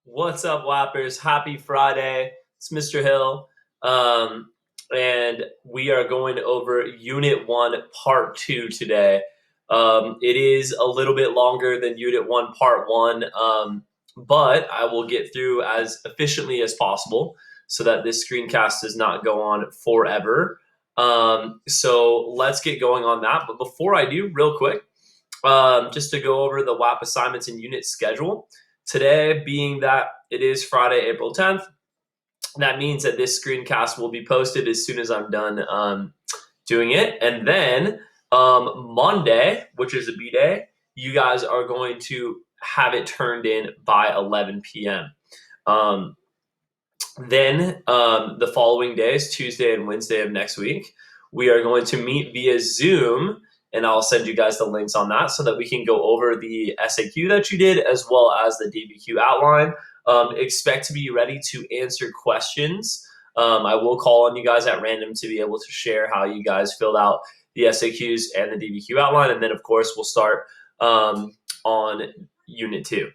What's up, Whappers? Happy Friday. It's Mr. Hill. Um, and we are going over Unit 1, Part 2 today. It is a little bit longer than Unit 1, Part 1, but I will get through as efficiently as possible so that this screencast does not go on forever. So let's get going on that. But before I do, real quick, just to go over the WAP assignments and unit schedule. Today, being that it is Friday, April 10th, that means that this screencast will be posted as soon as I'm done doing it. And then Monday, which is a B day, you guys are going to have it turned in by 11 p.m. Um, then the following days, Tuesday and Wednesday of next week, we are going to meet via Zoom, and I'll send you guys the links on that so that we can go over the SAQ that you did as well as the DBQ outline. Expect to be ready to answer questions. I will call on you guys at random to be able to share how you guys filled out the SAQs and the DBQ outline, and then of course we'll start on Unit 2.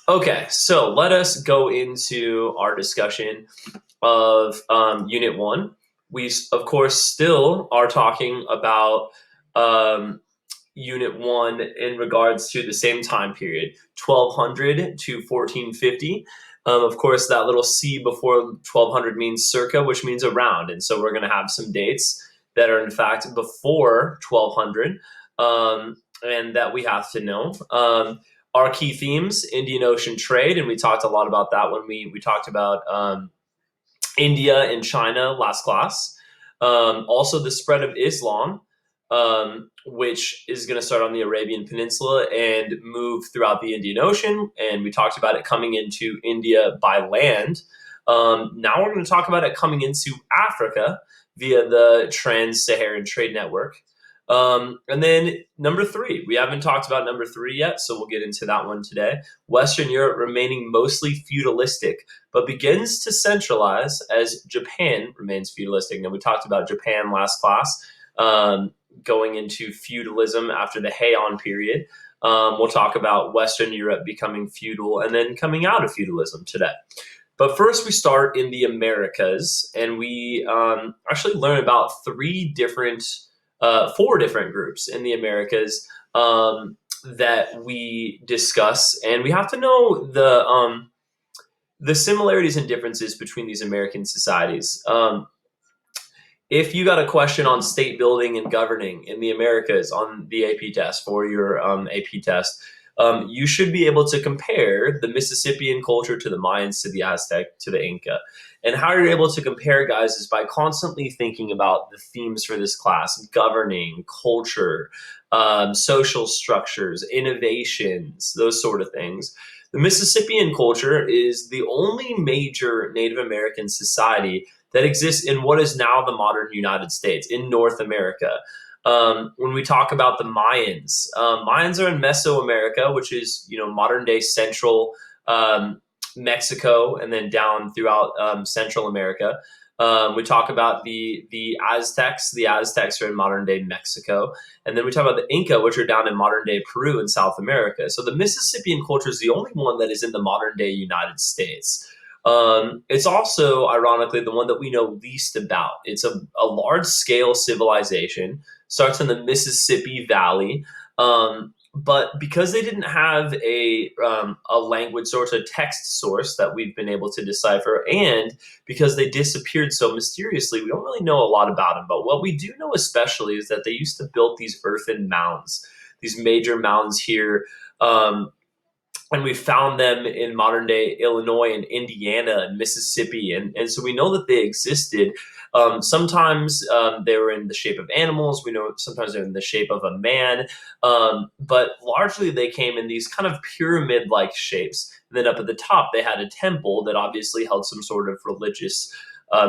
Okay, so let us go into our discussion of Unit 1. We, of course, still are talking about um, Unit 1 in regards to the same time period, 1200 to 1450. Of course, that little C before 1200 means circa, which means around. And so we're going to have some dates that are, in fact, before 1200 and that we have to know. Our key themes, Indian Ocean trade, and we talked a lot about that when we talked about India and China last class. Also, the spread of Islam, which is going to start on the Arabian Peninsula and move throughout the Indian Ocean. And we talked about it coming into India by land. Now we're going to talk about it coming into Africa via the Trans-Saharan Trade Network. And then number 3, we haven't talked about number 3 yet, so we'll get into that one today. Western Europe remaining mostly feudalistic, but begins to centralize as Japan remains feudalistic. Now, we talked about Japan last class, going into feudalism after the Heian period. We'll talk about Western Europe becoming feudal and then coming out of feudalism today. But first, we start in the Americas, and we actually learn about 4 different groups in the Americas that we discuss, and we have to know the similarities and differences between these American societies. If you got a question on state building and governing in the Americas on the AP test for your AP test, you should be able to compare the Mississippian culture to the Mayans, to the Aztec, to the Inca. And how you're able to compare, guys, is by constantly thinking about the themes for this class: governing, culture, social structures, innovations, those sort of things. The Mississippian culture is the only major Native American society that exists in what is now the modern United States, in North America. When we talk about the Mayans, Mayans are in Mesoamerica, which is modern day central Mexico, and then down throughout Central America. We talk about the Aztecs. The Aztecs are in modern day Mexico, and then we talk about the Inca, which are down in modern day Peru and South America. So the Mississippian culture is the only one that is in the modern day United States. It's also, ironically, the one that we know least about. It's a large scale civilization, starts in the Mississippi Valley. But because they didn't have a language source, a text source that we've been able to decipher, and because they disappeared so mysteriously, we don't really know a lot about them. But what we do know especially is that they used to build these earthen mounds, these major mounds here. And we found them in modern day Illinois and Indiana and Mississippi. And so we know that they existed. Sometimes they were in the shape of animals. We know sometimes they're in the shape of a man. But largely they came in these kind of pyramid-like shapes. And then up at the top, they had a temple that obviously held some sort of religious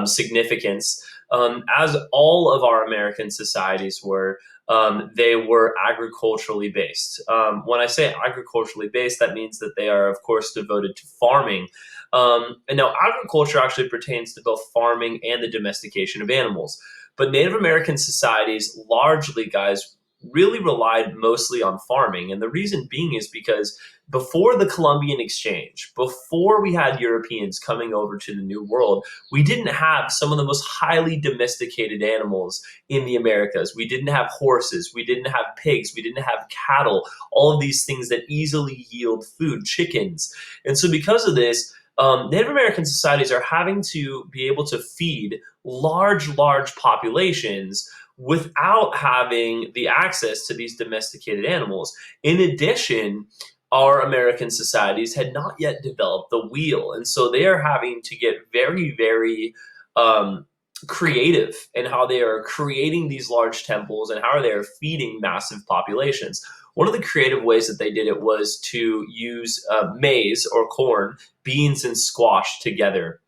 significance. As all of our American societies were, they were agriculturally based. When I say agriculturally based, that means that they are, of course, devoted to farming. And now agriculture actually pertains to both farming and the domestication of animals. But Native American societies largely, guys, really relied mostly on farming. And the reason being is because before the Columbian Exchange, before we had Europeans coming over to the New World, we didn't have some of the most highly domesticated animals in the Americas. We didn't have horses, we didn't have pigs, we didn't have cattle, all of these things that easily yield food, chickens. And so, because of this, Native American societies are having to be able to feed large populations without having the access to these domesticated animals. In addition, our American societies had not yet developed the wheel. And so they are having to get very um, creative in how they are creating these large temples and how they are feeding massive populations. One of the creative ways that they did it was to use maize or corn, beans, and squash together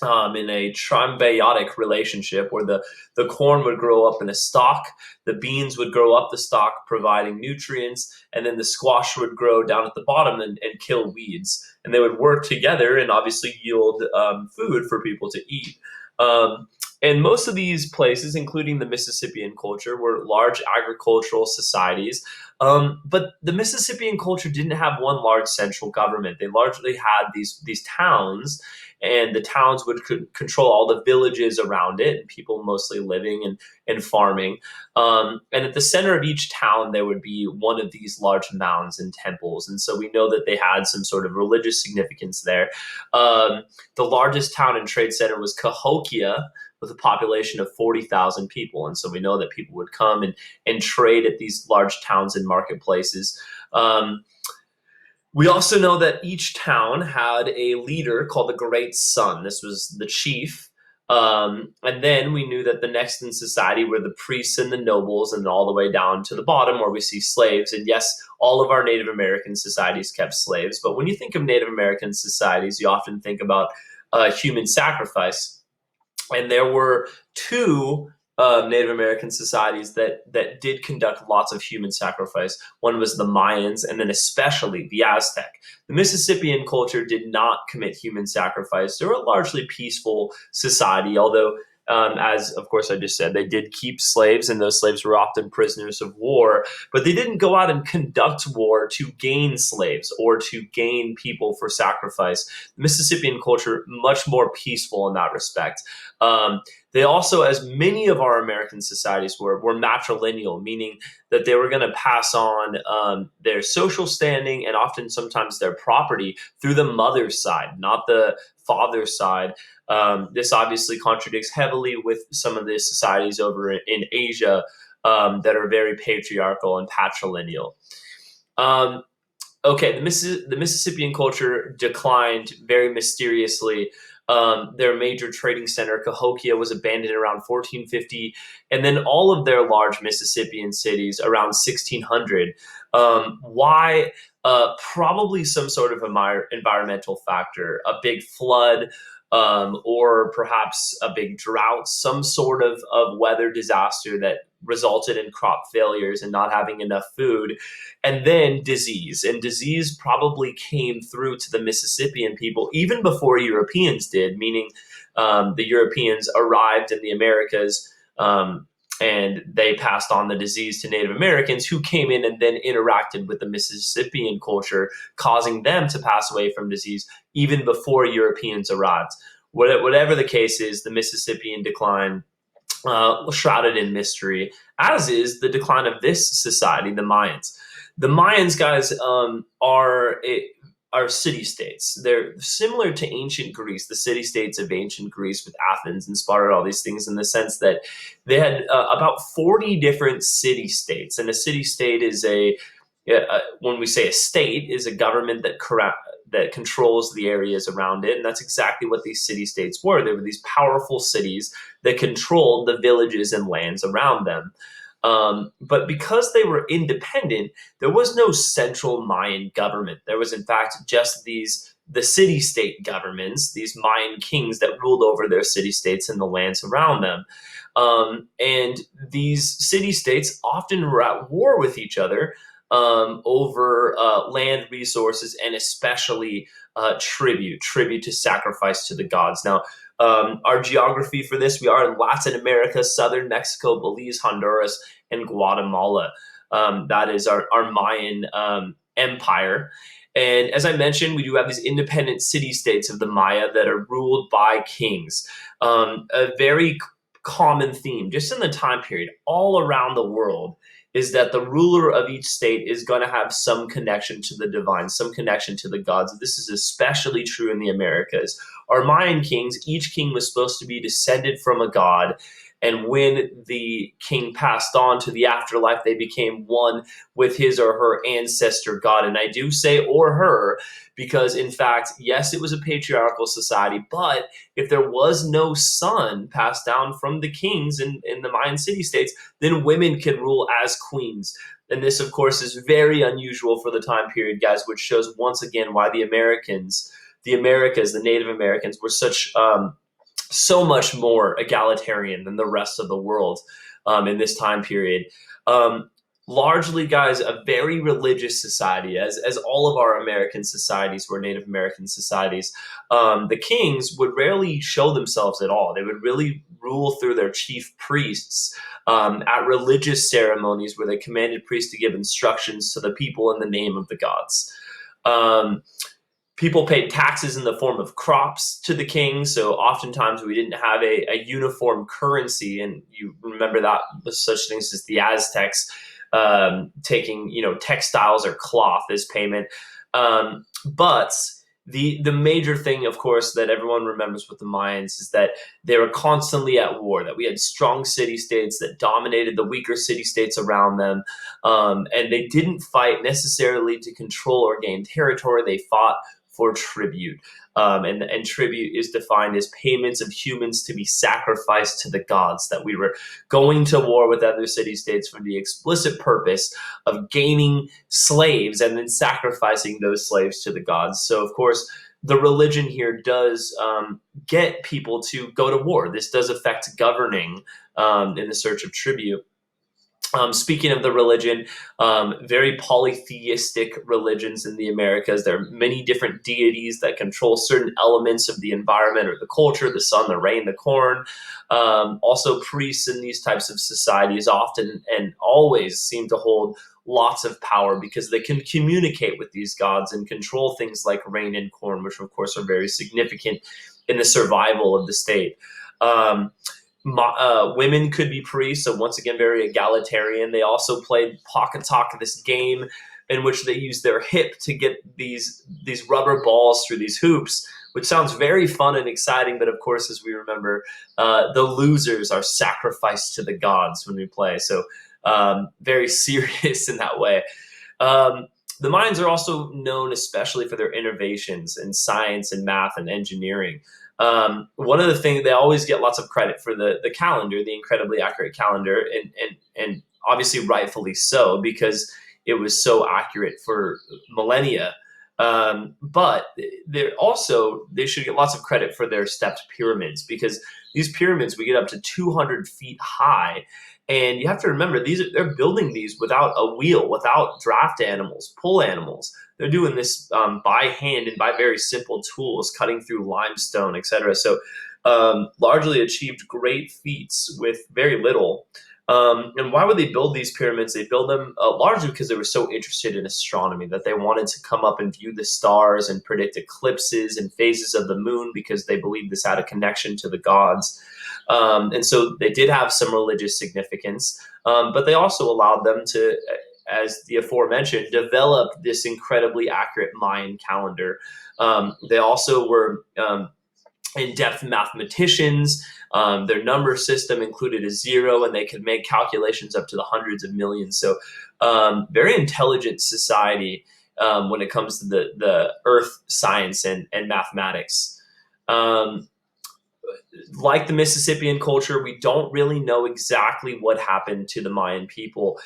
in a trimbiotic relationship where the corn would grow up in a stalk, the beans would grow up the stalk, providing nutrients, and then the squash would grow down at the bottom and kill weeds. And they would work together and obviously yield food for people to eat. Um, and most of these places, including the Mississippian culture, were large agricultural societies. But the Mississippian culture didn't have one large central government. They largely had these towns, and the towns would control all the villages around it, and people mostly living and farming. And at the center of each town, there would be one of these large mounds and temples. And so we know that they had some sort of religious significance there. The largest town and trade center was Cahokia, with a population of 40,000 people. And so we know that people would come and trade at these large towns and marketplaces. We also know that each town had a leader called the Great Sun. This was the chief. And then we knew that the next in society were the priests and the nobles, and all the way down to the bottom where we see slaves. And yes, all of our Native American societies kept slaves. But when you think of Native American societies, you often think about human sacrifice. And there were two Native American societies that did conduct lots of human sacrifice. One was the Mayans, and then especially the Aztec. The Mississippian culture did not commit human sacrifice. They were a largely peaceful society, although, as of course I just said, they did keep slaves, and those slaves were often prisoners of war. But they didn't go out and conduct war to gain slaves or to gain people for sacrifice. The Mississippian culture much more peaceful in that respect. They also, as many of our American societies were matrilineal, meaning that they were going to pass on their social standing and often sometimes their property through the mother's side, not the father's side. This obviously contradicts heavily with some of the societies over in Asia that are very patriarchal and patrilineal. Okay, the Mississippian culture declined very mysteriously. Their major trading center, Cahokia, was abandoned around 1450, and then all of their large Mississippian cities around 1600. Why? Probably some sort of environmental factor, a big flood, or perhaps a big drought, some sort of weather disaster that resulted in crop failures and not having enough food, and then disease. And disease probably came through to the Mississippian people even before Europeans did, meaning the Europeans arrived in the Americas. And they passed on the disease to Native Americans, who came in and then interacted with the Mississippian culture, causing them to pass away from disease even before Europeans arrived. Whatever the case is, the Mississippian decline shrouded in mystery, as is the decline of this society, the Mayans. The Mayans, guys, are city states. They're similar to ancient Greece, the city states of ancient Greece with Athens and Sparta, all these things, in the sense that they had about 40 different city states. And a city state is when we say a state, is a government that controls the areas around it. And that's exactly what these city states were. They were these powerful cities that controlled the villages and lands around them. But because they were independent, there was no central Mayan government. There was, in fact, just the city-state governments, these Mayan kings that ruled over their city-states and the lands around them. And these city-states often were at war with each other over land resources, and especially tribute to sacrifice to the gods. Now, our geography for this, we are in Latin America, southern Mexico, Belize, Honduras, and Guatemala. That is our Mayan empire. And as I mentioned, we do have these independent city states of the Maya that are ruled by kings. A very common theme, just in the time period, all around the world, is that the ruler of each state is going to have some connection to the divine, some connection to the gods. This is especially true in the Americas. Our Mayan kings, each king was supposed to be descended from a god. And when the king passed on to the afterlife, they became one with his or her ancestor god. And I do say or her because, in fact, yes, it was a patriarchal society, but if there was no son passed down from the kings in the Mayan city states, then women could rule as queens. And this, of course, is very unusual for the time period, guys, which shows once again why the Americans, the Americas, the Native Americans were so much more egalitarian than the rest of the world in this time period. Um, Largely, guys, a very religious society, as all of our American societies were Native American societies. The kings would rarely show themselves at all. They would really rule through their chief priests at religious ceremonies where they commanded priests to give instructions to the people in the name of the gods. Um, People paid taxes in the form of crops to the king. So oftentimes we didn't have a uniform currency. And you remember that with such things as the Aztecs taking, textiles or cloth as payment. But the major thing, of course, that everyone remembers with the Mayans is that they were constantly at war, that we had strong city states that dominated the weaker city states around them. And they didn't fight necessarily to control or gain territory. They fought for tribute. And tribute is defined as payments of humans to be sacrificed to the gods, that we were going to war with other city states for the explicit purpose of gaining slaves and then sacrificing those slaves to the gods. So, of course, the religion here does get people to go to war. This does affect governing in the search of tribute. Speaking of the religion, very polytheistic religions in the Americas. There are many different deities that control certain elements of the environment or the culture, the sun, the rain, the corn. Also, priests in these types of societies often and always seem to hold lots of power because they can communicate with these gods and control things like rain and corn, which, of course, are very significant in the survival of the state. Women could be priests, so once again, very egalitarian. They also played pocket talk, this game in which they use their hip to get these rubber balls through these hoops, which sounds very fun and exciting. But of course, as we remember, the losers are sacrificed to the gods when we play. So very serious in that way. The Mayans are also known especially for their innovations in science and math and engineering. One of the things, they always get lots of credit for the calendar, the incredibly accurate calendar, and obviously rightfully so, because it was so accurate for millennia. But they should get lots of credit for their stepped pyramids, because these pyramids, we get up to 200 feet high. And you have to remember, they're building these without a wheel, without draft animals, pull animals. They're doing this by hand and by very simple tools, cutting through limestone, etc. So largely achieved great feats with very little. And why would they build these pyramids? They build them largely because they were so interested in astronomy that they wanted to come up and view the stars and predict eclipses and phases of the moon, because they believed this had a connection to the gods. And so they did have some religious significance, but they also allowed them to, as the aforementioned, develop this incredibly accurate Mayan calendar. They also were in-depth mathematicians. Their number system included a zero, and they could make calculations up to the hundreds of millions. So very intelligent society when it comes to the earth science and mathematics. Like the Mississippian culture, we don't really know exactly what happened to the Mayan people.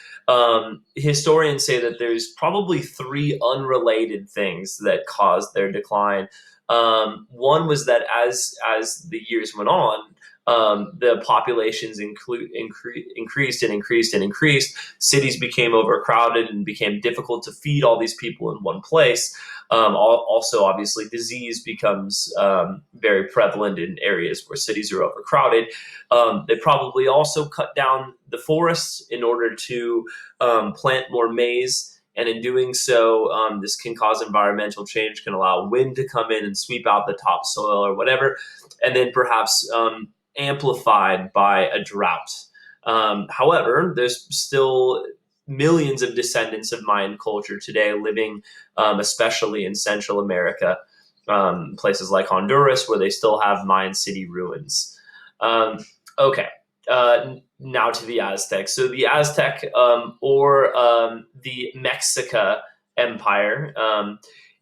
Historians say that there's probably three unrelated things that caused their decline. One was that as the years went on, the populations increased and increased and increased. Cities became overcrowded and became difficult to feed all these people in one place. Also, obviously, disease becomes very prevalent in areas where cities are overcrowded. They probably also cut down the forests in order to plant more maize. And in doing so, this can cause environmental change, can allow wind to come in and sweep out the topsoil or whatever, and then perhaps amplified by a drought. However, there's still millions of descendants of Mayan culture today living, especially in Central America, places like Honduras, where they still have Mayan city ruins. Um, okay. Now to the Aztecs. So the Aztec or the Mexica Empire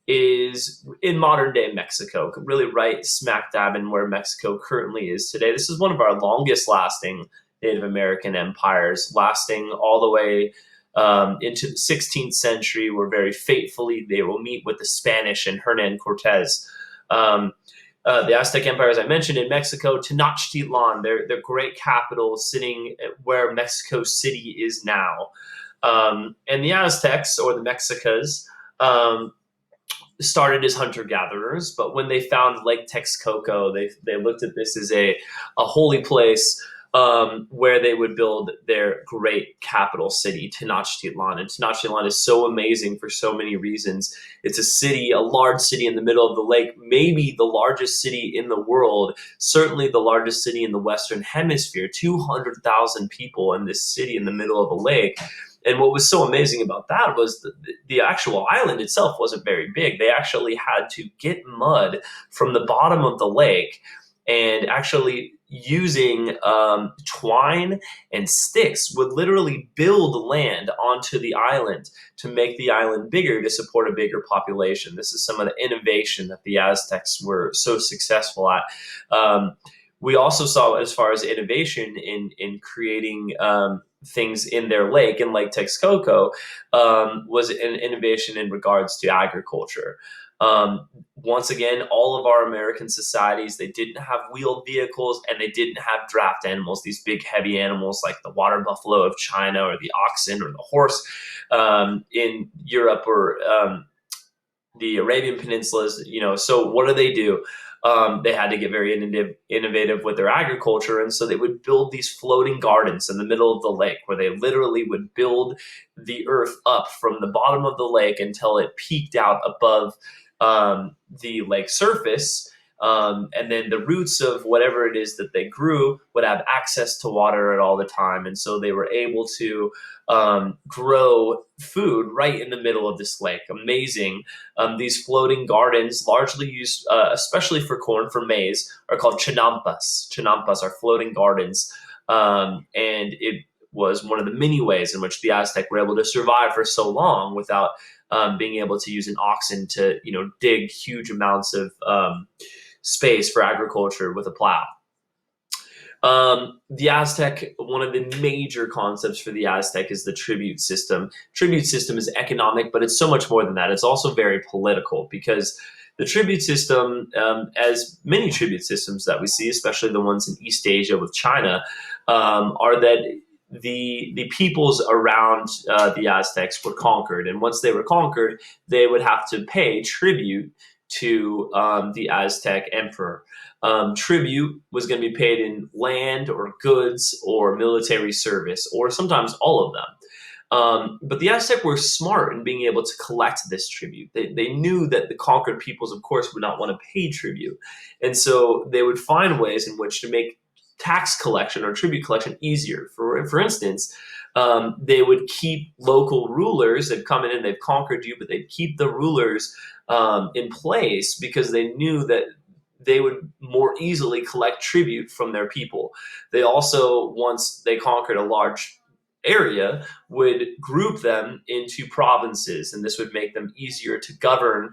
is in modern day Mexico, really right smack dab in where Mexico currently is today. This is one of our longest lasting Native American empires, lasting all the way into the 16th century, where very fatefully they will meet with the Spanish and Hernan Cortez. The Aztec Empire, as I mentioned, in Mexico, Tenochtitlan, their great capital, sitting where Mexico City is now. And the Aztecs, or the Mexicas, started as hunter-gatherers, but when they found Lake Texcoco, they looked at this as a holy place where they would build their great capital city, Tenochtitlan. And Tenochtitlan is so amazing for so many reasons. It's a city, a large city in the middle of the lake, maybe the largest city in the world, certainly the largest city in the Western Hemisphere, 200,000 people in this city in the middle of a lake. And what was so amazing about that was the actual island itself wasn't very big. They actually had to get mud from the bottom of the lake and actually using twine and sticks would literally build land onto the island to make the island bigger to support a bigger population. This is some of the innovation that the Aztecs were so successful at. We also saw, as far as innovation in creating things in their lake, in Lake Texcoco, was an innovation in regards to agriculture. Once again, all of our American societies, they didn't have wheeled vehicles and they didn't have draft animals, these big heavy animals like the water buffalo of China or the oxen or the horse in Europe or the Arabian Peninsulas. So what do? They had to get very innovative with their agriculture, and so they would build these floating gardens in the middle of the lake, where they literally would build the earth up from the bottom of the lake until it peaked out above the lake surface. And then the roots of whatever it is that they grew would have access to water at all the time. And so they were able to grow food right in the middle of this lake. Amazing. These floating gardens, largely used, especially for corn, for maize, are called chinampas. Chinampas are floating gardens. And it was one of the many ways in which the Aztec were able to survive for so long without being able to use an oxen to, dig huge amounts of space for agriculture with a plow. The Aztec, one of the major concepts for the Aztec is the tribute system. Tribute system is economic, but it's so much more than that. It's also very political, because the tribute system, as many tribute systems that we see, especially the ones in East Asia with China, are that the peoples around the Aztecs were conquered. And once they were conquered, they would have to pay tribute to the Aztec emperor. Tribute was going to be paid in land or goods or military service, or sometimes all of them. But the Aztec were smart in being able to collect this tribute. They knew that the conquered peoples, of course, would not want to pay tribute. And so they would find ways in which to make tax collection or tribute collection easier. For instance, they would keep local rulers. They've come in and they've conquered you, but they'd keep the rulers in place because they knew that they would more easily collect tribute from their people. They also, once they conquered a large area, would group them into provinces, and this would make them easier to govern.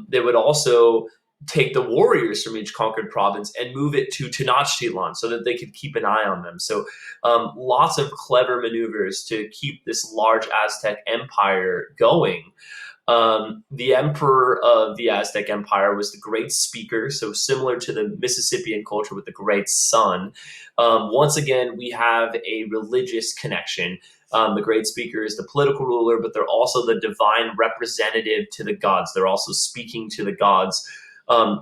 They would also take the warriors from each conquered province and move it to Tenochtitlan so that they could keep an eye on them. So lots of clever maneuvers to keep this large Aztec empire going. The emperor of the Aztec Empire was the great speaker, so similar to the Mississippian culture with the great sun. Once again, we have a religious connection. The great speaker is the political ruler, but they're also the divine representative to the gods. They're also speaking to the gods.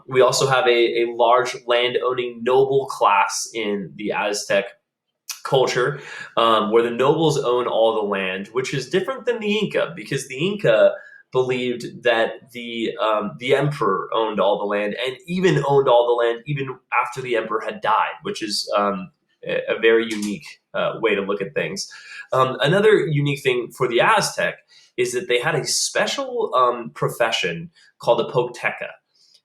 We also have a large land-owning noble class in the Aztec culture, where the nobles own all the land, which is different than the Inca, because the Inca believed that the emperor owned all the land, and even owned all the land even after the emperor had died, which is a very unique way to look at things. Another unique thing for the Aztec is that they had a special profession called a Pochteca.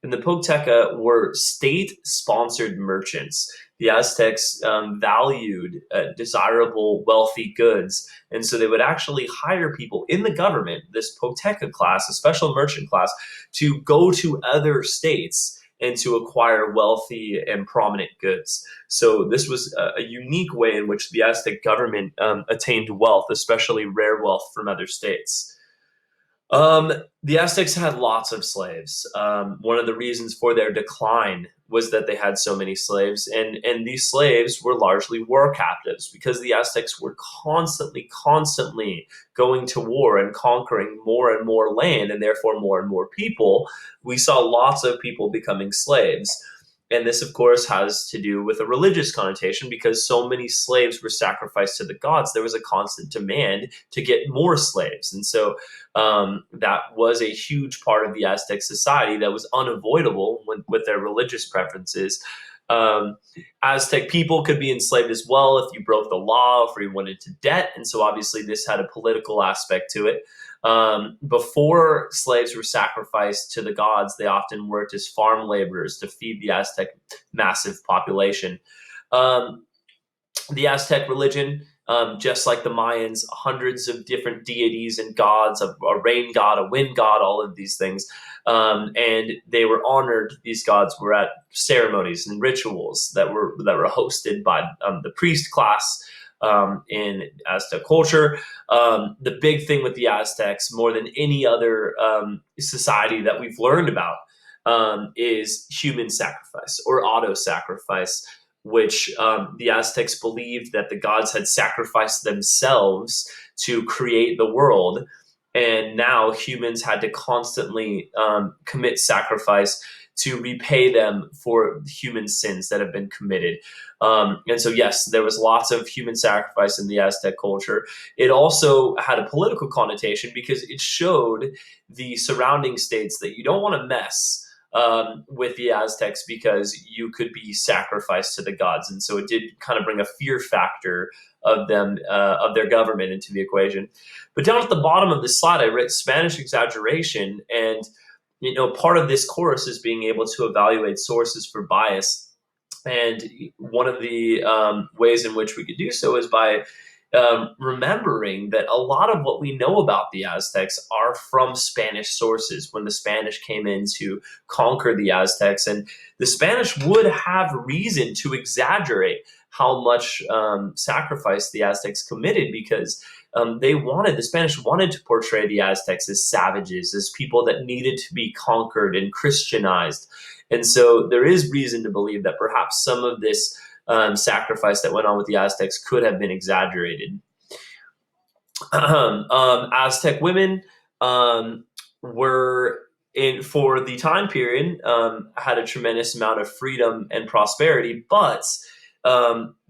And the Pochteca were state-sponsored merchants. The Aztecs valued desirable, wealthy goods, and so they would actually hire people in the government, this Pochteca class, a special merchant class, to go to other states and to acquire wealthy and prominent goods. So this was a unique way in which the Aztec government attained wealth, especially rare wealth from other states. Um, the Aztecs had lots of slaves. One of the reasons for their decline was that they had so many slaves, and these slaves were largely war captives because the Aztecs were constantly going to war and conquering more and more land, and therefore more and more people. We saw lots of people becoming slaves. And this, of course, has to do with a religious connotation because so many slaves were sacrificed to the gods. There was a constant demand to get more slaves. And so that was a huge part of the Aztec society that was unavoidable with their religious preferences. Um, Aztec people could be enslaved as well if you broke the law, if you went into debt. And so obviously this had a political aspect to it. Before slaves were sacrificed to the gods, they often worked as farm laborers to feed the Aztec massive population. Um, the Aztec religion, just like the Mayans, hundreds of different deities and gods, a rain god, a wind god, all of these things. And they were honored, these gods were at ceremonies and rituals that were hosted by the priest class in Aztec culture. The big thing with the Aztecs, more than any other society that we've learned about, is human sacrifice or auto sacrifice, which the Aztecs believed that the gods had sacrificed themselves to create the world. And now humans had to constantly commit sacrifice to repay them for human sins that have been committed. And so, yes, there was lots of human sacrifice in the Aztec culture. It also had a political connotation because it showed the surrounding states that you don't want to mess with the Aztecs because you could be sacrificed to the gods. And so it did kind of bring a fear factor of them, of their government into the equation. But down at the bottom of the slide, I wrote Spanish exaggeration. And, part of this course is being able to evaluate sources for bias. And one of the ways in which we could do so is by remembering that a lot of what we know about the Aztecs are from Spanish sources when the Spanish came in to conquer the Aztecs. And the Spanish would have reason to exaggerate how much sacrifice the Aztecs committed because the Spanish wanted to portray the Aztecs as savages, as people that needed to be conquered and Christianized. And so there is reason to believe that perhaps some of this sacrifice that went on with the Aztecs could have been exaggerated. Aztec women were in for the time period had a tremendous amount of freedom and prosperity, but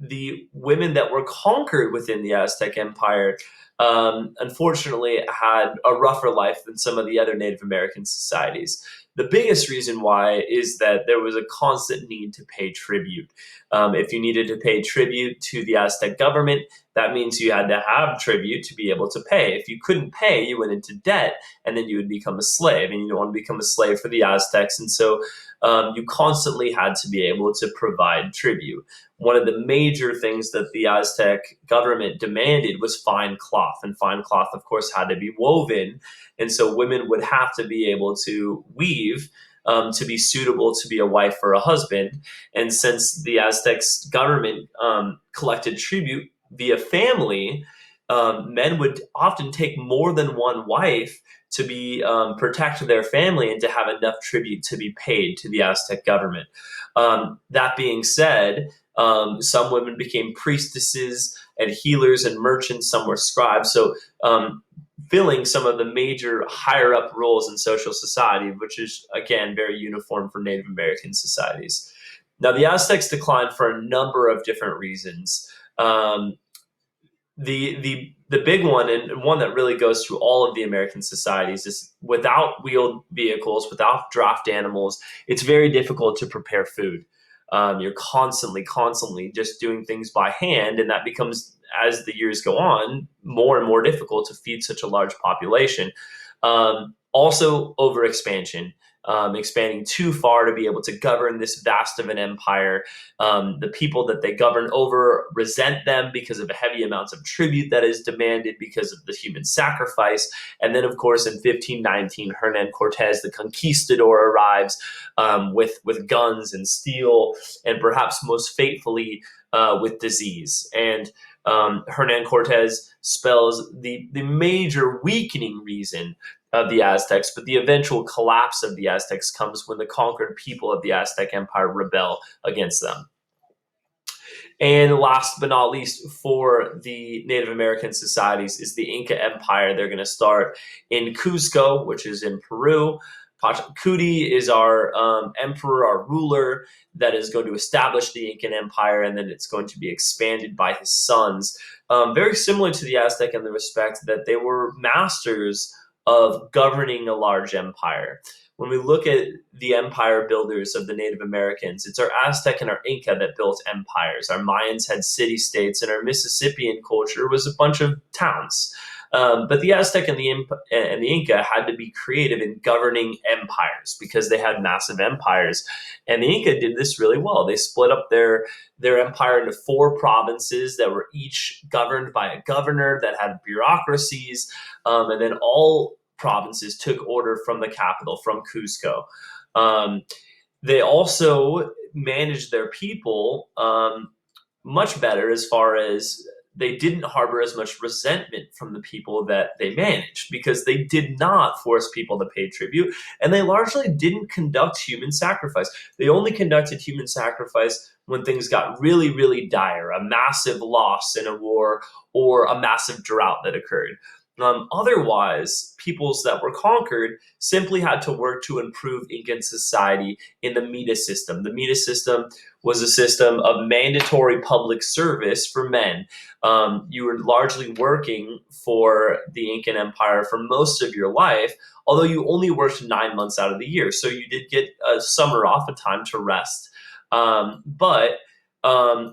the women that were conquered within the Aztec Empire unfortunately had a rougher life than some of the other Native American societies. The biggest reason why is that there was a constant need to pay tribute. If you needed to pay tribute to the Aztec government, that means you had to have tribute to be able to pay. If you couldn't pay, you went into debt, and then you would become a slave, and you don't want to become a slave for the Aztecs. And so you constantly had to be able to provide tribute. One of the major things that the Aztec government demanded was fine cloth, and fine cloth, of course, had to be woven. And so women would have to be able to weave to be suitable to be a wife or a husband. And since the Aztecs government collected tribute via family, men would often take more than one wife to be protect their family and to have enough tribute to be paid to the Aztec government. That being said, some women became priestesses and healers and merchants. Some were scribes. So filling some of the major higher up roles in social society, which is again very uniform for Native American societies. Now, the Aztecs declined for a number of different reasons. Um, the big one, and one that really goes through all of the American societies, is without wheeled vehicles, without draft animals, it's very difficult to prepare food. You're constantly just doing things by hand, and that becomes, as the years go on, more and more difficult to feed such a large population. Also, overexpansion. Expanding too far to be able to govern this vast of an empire. The people that they govern over resent them because of the heavy amounts of tribute that is demanded because of the human sacrifice. And then, of course, in 1519, Hernan Cortez, the conquistador, arrives with guns and steel, and perhaps most fatefully with disease. And Hernan Cortez spells the major weakening reason of the Aztecs, but the eventual collapse of the Aztecs comes when the conquered people of the Aztec Empire rebel against them. And last but not least, for the Native American societies, is the Inca Empire. They're going to start in Cuzco, which is in Peru. Pachacuti is our emperor, our ruler, that is going to establish the Incan Empire, and then it's going to be expanded by his sons. Very similar to the Aztec in the respect that they were masters of governing a large empire. When we look at the empire builders of the Native Americans, it's our Aztec and our Inca that built empires. Our Mayans had city-states, and our Mississippian culture was a bunch of towns. But the Aztec and the Inca had to be creative in governing empires because they had massive empires. And the Inca did this really well. They split up their empire into 4 provinces that were each governed by a governor that had bureaucracies, and then all provinces took order from the capital, from Cuzco. They also managed their people much better, as far as they didn't harbor as much resentment from the people that they managed, because they did not force people to pay tribute, and they largely didn't conduct human sacrifice. They only conducted human sacrifice when things got really, really dire, a massive loss in a war or a massive drought that occurred. Otherwise, peoples that were conquered simply had to work to improve Incan society in the Mita system. The Mita system was a system of mandatory public service for men. You were largely working for the Incan Empire for most of your life, although you only worked 9 months out of the year. So you did get a summer off, a time to rest. But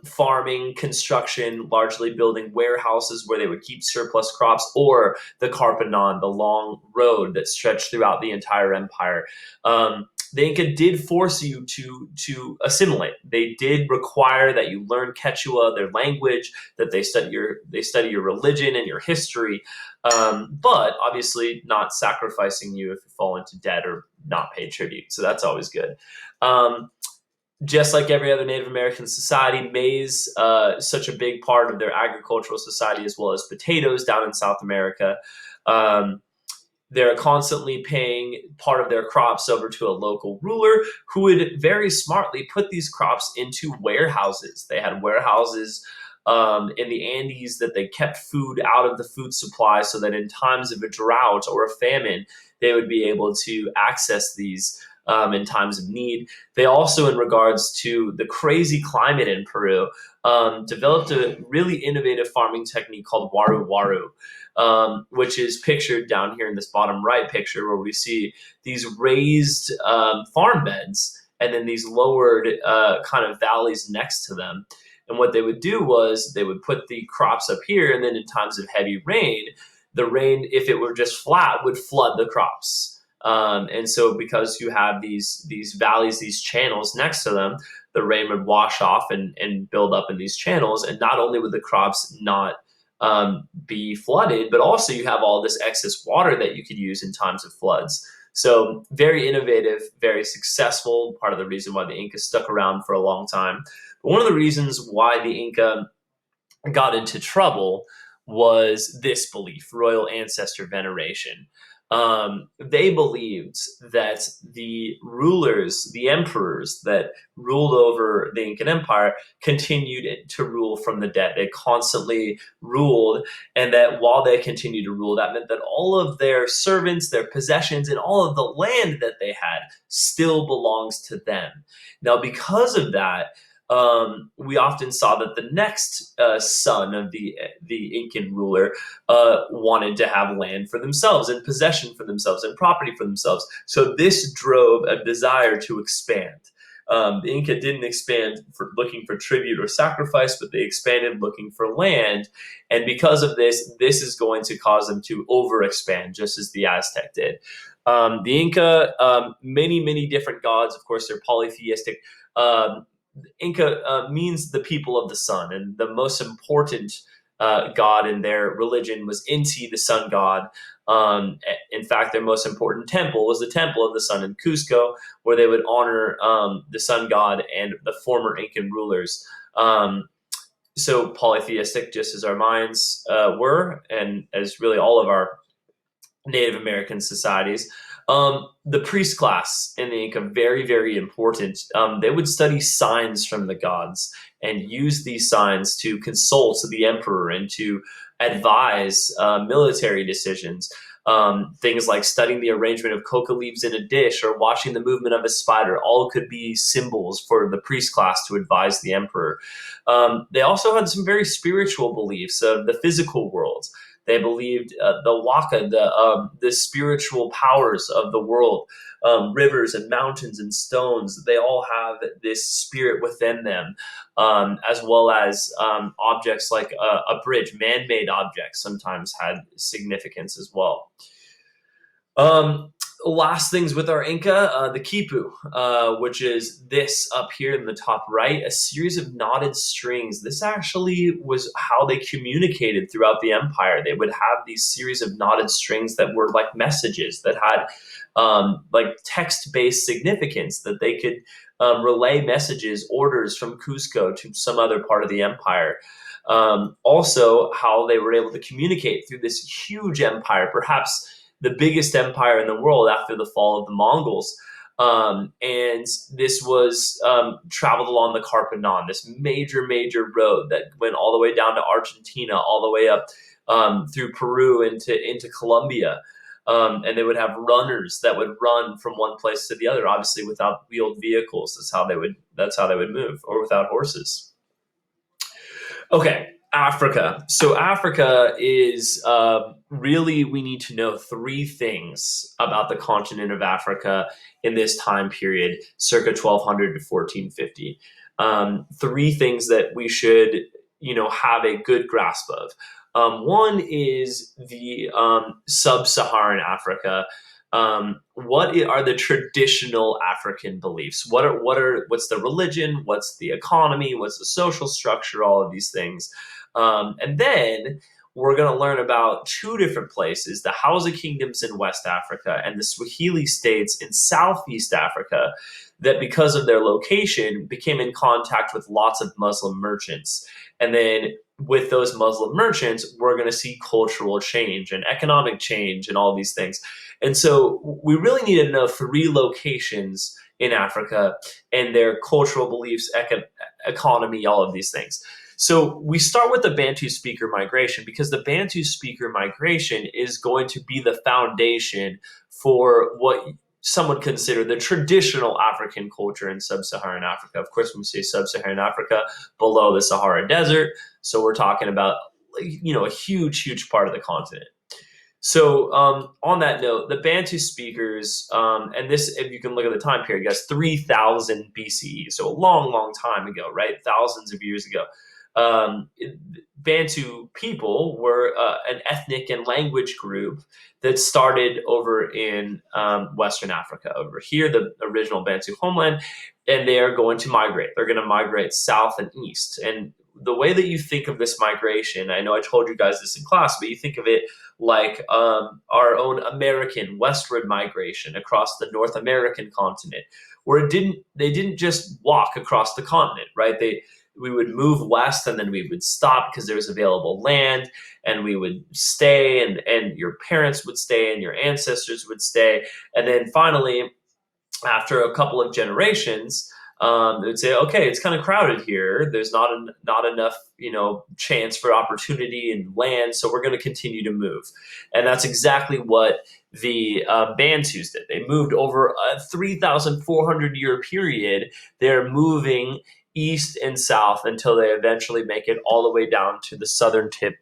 farming, construction, largely building warehouses where they would keep surplus crops, or the Carpanon, the long road that stretched throughout the entire empire. The Inca did force you to assimilate. They did require that you learn Quechua, their language, that they study your religion and your history, but obviously not sacrificing you if you fall into debt or not pay tribute. So that's always good. Just like every other Native American society, maize, such a big part of their agricultural society, as well as potatoes down in South America. They're constantly paying part of their crops over to a local ruler who would very smartly put these crops into warehouses. They had warehouses in the Andes that they kept food out of the food supply, so that in times of a drought or a famine, they would be able to access these in times of need. They also, in regards to the crazy climate in Peru, developed a really innovative farming technique called waru waru, which is pictured down here in this bottom right picture, where we see these raised farm beds and then these lowered kind of valleys next to them. And what they would do was they would put the crops up here, and then in times of heavy rain, the rain, if it were just flat, would flood the crops. And so because you have these valleys, these channels next to them, the rain would wash off and build up in these channels. And not only would the crops not be flooded, but also you have all this excess water that you could use in times of floods. So very innovative, very successful, part of the reason why the Inca stuck around for a long time. But one of the reasons why the Inca got into trouble was this belief, royal ancestor veneration. They believed that the rulers, the emperors that ruled over the Incan Empire, continued to rule from the dead. They constantly ruled, and that while they continued to rule, that meant that all of their servants, their possessions, and all of the land that they had still belongs to them. Now, because of that, we often saw that the next son of the Incan ruler wanted to have land for themselves and possession for themselves and property for themselves. So this drove a desire to expand. The Inca didn't expand for looking for tribute or sacrifice, but they expanded looking for land. And because of this, this is going to cause them to overexpand, just as the Aztec did. The Inca, many different gods. Of course, they're polytheistic. Inca means the people of the sun, and the most important god in their religion was Inti, the sun god. In fact, their most important temple was the Temple of the Sun in Cusco, where they would honor the sun god and the former Incan rulers. So polytheistic, just as our minds were, and as really all of our Native American societies. The priest class in the Inca, very important. They would study signs from the gods and use these signs to consult the emperor and to advise military decisions. Things like studying the arrangement of coca leaves in a dish or watching the movement of a spider, all could be symbols for the priest class to advise the emperor. They also had some very spiritual beliefs of the physical world. They believed the waka, the spiritual powers of the world, rivers and mountains and stones. They all have this spirit within them, as well as objects like a bridge, man-made objects sometimes had significance as well. Um, Last things with our Inca, the quipu, which is this up here in the top right, a series of knotted strings. This actually was how they communicated throughout the empire. They would have these series of knotted strings that were like messages that had like text-based significance, that they could relay messages, orders from Cusco to some other part of the empire. Also, how they were able to communicate through this huge empire, perhaps the biggest empire in the world after the fall of the Mongols. And this was traveled along the Carpanon, this major road that went all the way down to Argentina, all the way up through Peru into Colombia. And they would have runners that would run from one place to the other, obviously without wheeled vehicles. That's how they would move, or without horses. Okay, Africa. So Africa is really, we need to know three things about the continent of Africa in this time period, circa 1200 to 1450. Three things that we should, have a good grasp of. One is the sub-Saharan Africa. What are the traditional African beliefs? What's the religion? What's the economy? What's the social structure? All of these things. And then we're going to learn about two different places, the Hausa kingdoms in West Africa and the Swahili states in Southeast Africa, that because of their location became in contact with lots of Muslim merchants. And then with those Muslim merchants, we're going to see cultural change and economic change and all these things. And so we really need to know three locations in Africa and their cultural beliefs, economy, all of these things. So we start with the Bantu speaker migration, because the Bantu speaker migration is going to be the foundation for what some would consider the traditional African culture in sub-Saharan Africa. Of course, when we say sub-Saharan Africa, below the Sahara Desert, so we're talking about a huge part of the continent. So on that note, the Bantu speakers, and this, if you can look at the time period, guys, 3000 BCE, so a long time ago, right? Thousands of years ago. Bantu people were an ethnic and language group that started over in Western Africa, over here, the original Bantu homeland, and they are going to migrate. They're going to migrate south and east. And the way that you think of this migration, I know I told you guys this in class, but you think of it like our own American westward migration across the North American continent, where they didn't just walk across the continent, right? we would move west, and then we would stop because there was available land, and we would stay, and your parents would stay, and your ancestors would stay, and then finally, after a couple of generations, they would say, okay, it's kind of crowded here. There's not enough, chance for opportunity and land, so we're going to continue to move. And that's exactly what the Bantus did. They moved over a 3,400 year period. They're moving east and south until they eventually make it all the way down to the southern tip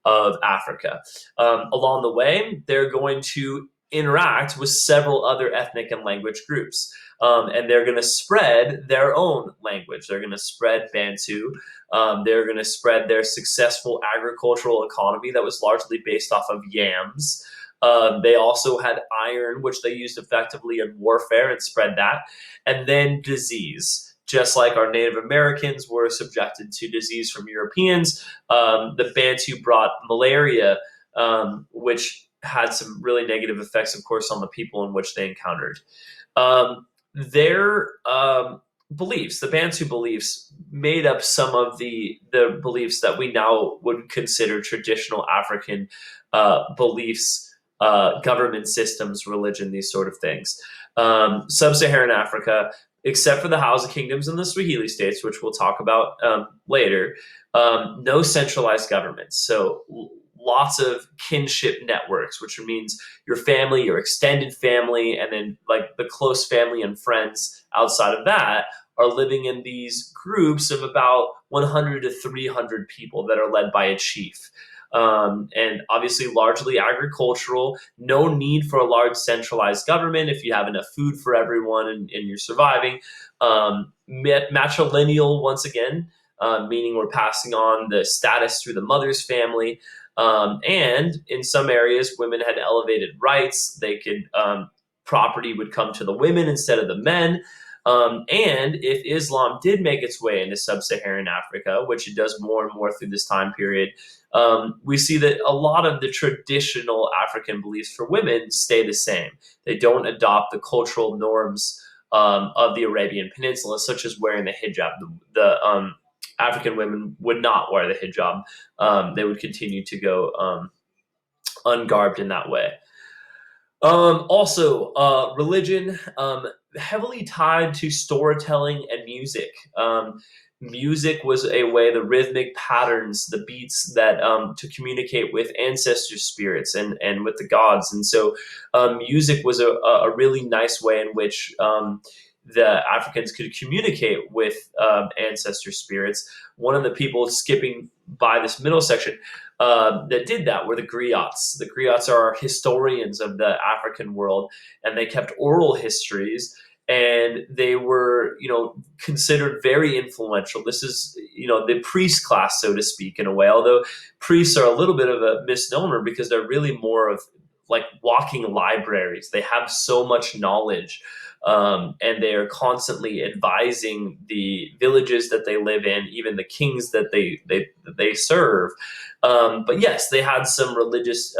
of Africa. Along the way, they're going to interact with several other ethnic and language groups. And they're going to spread their own language. They're going to spread Bantu. They're going to spread their successful agricultural economy that was largely based off of yams. They also had iron, which they used effectively in warfare, and spread that. And then disease. Just like our Native Americans were subjected to disease from Europeans, the Bantu brought malaria, which had some really negative effects, of course, on the people in which they encountered. Their beliefs, the Bantu beliefs, made up some of the beliefs that we now would consider traditional African beliefs, government systems, religion, these sort of things. Sub-Saharan Africa, except for the Hausa kingdoms and the Swahili states, which we'll talk about later, no centralized governments. So lots of kinship networks, which means your family, your extended family, and then like the close family and friends outside of that are living in these groups of about 100 to 300 people that are led by a chief. And obviously largely agricultural, no need for a large centralized government if you have enough food for everyone and you're surviving. Matrilineal, once again, meaning we're passing on the status through the mother's family. And in some areas, women had elevated rights. They could, property would come to the women instead of the men. And if Islam did make its way into sub-Saharan Africa, which it does more and more through this time period, we see that a lot of the traditional African beliefs for women stay the same. They don't adopt the cultural norms of the Arabian Peninsula, such as wearing the hijab. The African women would not wear the hijab. They would continue to go ungarbed in that way. Also, religion, heavily tied to storytelling and music. Music was a way, the rhythmic patterns, the beats that to communicate with ancestor spirits and with the gods. And so music was a really nice way in which the Africans could communicate with ancestor spirits. One of the people skipping by this middle section that did that were the griots. The griots are historians of the African world, and they kept oral histories, and they were, considered very influential. This is, the priest class, so to speak, in a way, although priests are a little bit of a misnomer because they're really more of like walking libraries. They have so much knowledge. And they are constantly advising the villages that they live in, even the kings that they serve. But yes, they had some religious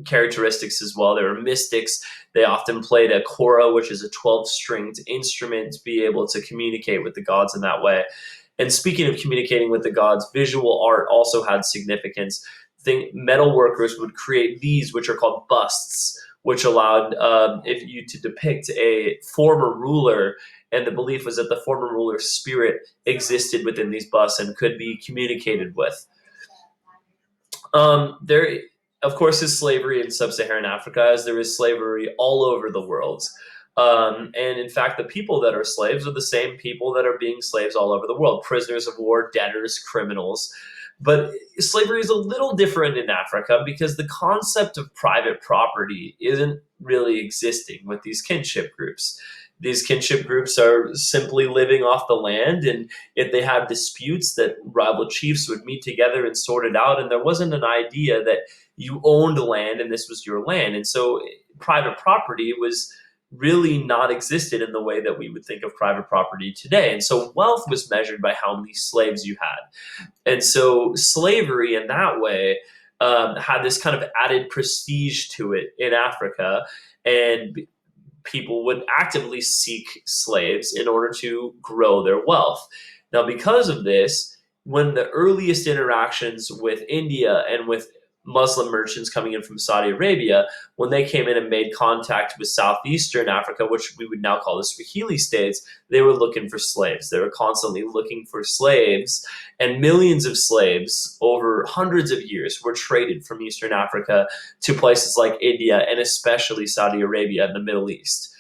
characteristics as well. They were mystics. They often played a kora, which is a 12-stringed instrument, to be able to communicate with the gods in that way. And speaking of communicating with the gods, visual art also had significance. Metal workers would create these, which are called busts, which allowed if you to depict a former ruler, and the belief was that the former ruler's spirit existed within these busts and could be communicated with. There, of course, is slavery in sub-Saharan Africa, as there is slavery all over the world. And in fact, the people that are slaves are the same people that are being slaves all over the world: prisoners of war, debtors, criminals. But slavery is a little different in Africa because the concept of private property isn't really existing with these kinship groups. These kinship groups are simply living off the land, and if they have disputes, that rival chiefs would meet together and sort it out. And there wasn't an idea that you owned land and this was your land. And so private property was really not existed in the way that we would think of private property today. And so wealth was measured by how many slaves you had. And so slavery in that way had this kind of added prestige to it in Africa. And people would actively seek slaves in order to grow their wealth. Now, because of this, when the earliest interactions with India and with Muslim merchants coming in from Saudi Arabia, when they came in and made contact with southeastern Africa, which we would now call the Swahili states, they were looking for slaves. They were constantly looking for slaves, and millions of slaves over hundreds of years were traded from Eastern Africa to places like India and especially Saudi Arabia and the Middle East.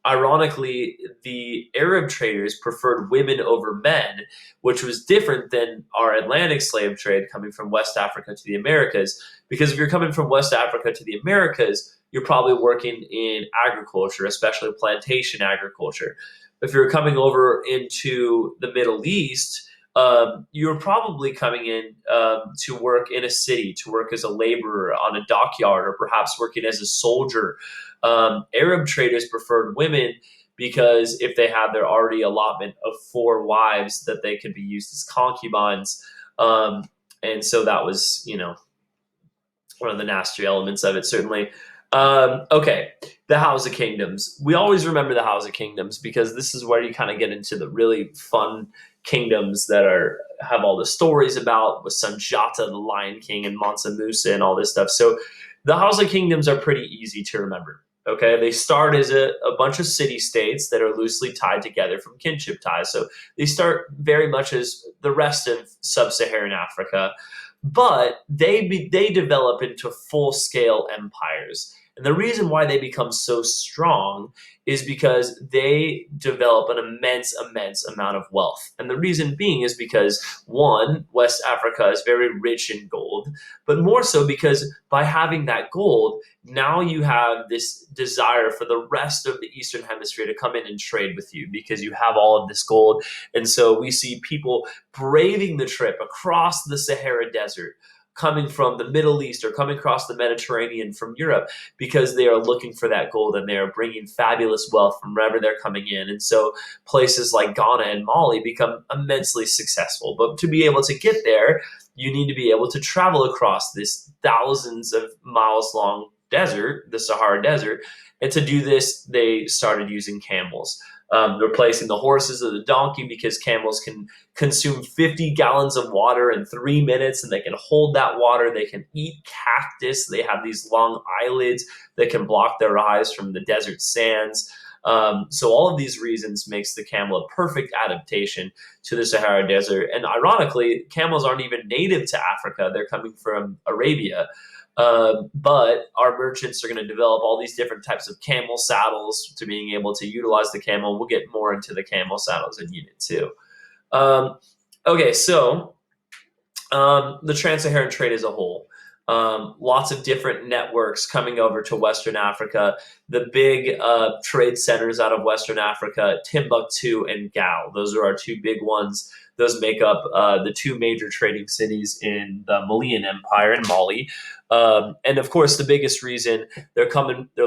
Ironically, the Arab traders preferred women over men, which was different than our Atlantic slave trade coming from West Africa to the Americas. Because if you're coming from West Africa to the Americas, you're probably working in agriculture, especially plantation agriculture. If you're coming over into the Middle East, you're probably coming in to work in a city, to work as a laborer on a dockyard, or perhaps working as a soldier. Arab traders preferred women because if they had their already allotment of 4 wives, that they could be used as concubines. And so that was, one of the nasty elements of it, certainly. Okay, the House of Kingdoms. We always remember the House of Kingdoms because this is where you kind of get into the really fun kingdoms that have all the stories about with Sanjata, the Lion King, and Mansa Musa, and all this stuff. So the House of Kingdoms are pretty easy to remember. Okay, they start as a bunch of city states that are loosely tied together from kinship ties. So they start very much as the rest of sub-Saharan Africa, but they develop into full-scale empires. And the reason why they become so strong is because they develop an immense amount of wealth. And the reason being is because, one, West Africa is very rich in gold, but more so because by having that gold, now you have this desire for the rest of the Eastern Hemisphere to come in and trade with you because you have all of this gold. And so we see people braving the trip across the Sahara Desert, coming from the Middle East or coming across the Mediterranean from Europe because they are looking for that gold and they are bringing fabulous wealth from wherever they're coming in. And so places like Ghana and Mali become immensely successful. But to be able to get there, you need to be able to travel across this thousands of miles long desert, the Sahara Desert. And to do this, they started using camels. Replacing the horses or the donkey because camels can consume 50 gallons of water in 3 minutes and they can hold that water. They can eat cactus. They have these long eyelids that can block their eyes from the desert sands. So all of these reasons makes the camel a perfect adaptation to the Sahara Desert. And ironically, camels aren't even native to Africa. They're coming from Arabia. But our merchants are going to develop all these different types of camel saddles to being able to utilize the camel. We'll get more into the camel saddles in Unit 2. Okay, so the trans-Saharan trade as a whole. Lots of different networks coming over to Western Africa. The big trade centers out of Western Africa, Timbuktu and Gao. Those are our two big ones. Those make up the two major trading cities in the Malian Empire in Mali. And of course, the biggest reason they're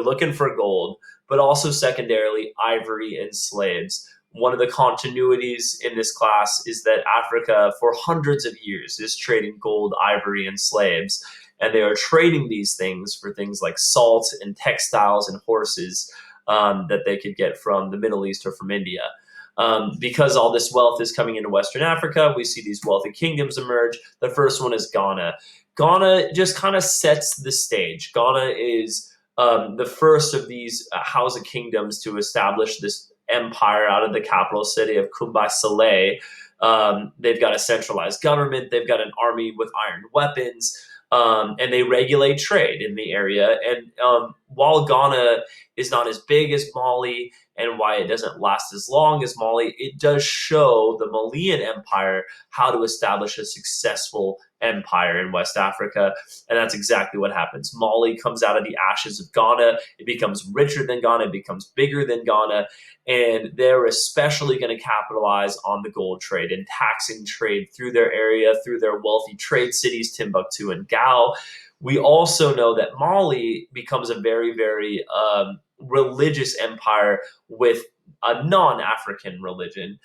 looking for gold, but also secondarily, ivory and slaves. One of the continuities in this class is that Africa, for hundreds of years, is trading gold, ivory, and slaves. And they are trading these things for things like salt and textiles and horses that they could get from the Middle East or from India. Because all this wealth is coming into Western Africa, we see these wealthy kingdoms emerge. The first one is Ghana. Ghana just kind of sets the stage. Ghana is the first of these Hausa kingdoms to establish this empire out of the capital city of Kumbai Saleh. They've got a centralized government. They've got an army with iron weapons. And they regulate trade in the area. And while Ghana is not as big as Mali and why it doesn't last as long as Mali, it does show the Malian Empire how to establish a successful empire in West Africa. And that's exactly what happens. Mali comes out of the ashes of Ghana. It becomes richer than Ghana. It becomes bigger than Ghana. And they're especially going to capitalize on the gold trade and taxing trade through their area, through their wealthy trade cities, Timbuktu and Gao. We also know that Mali becomes a very, very religious empire with a non-African religion,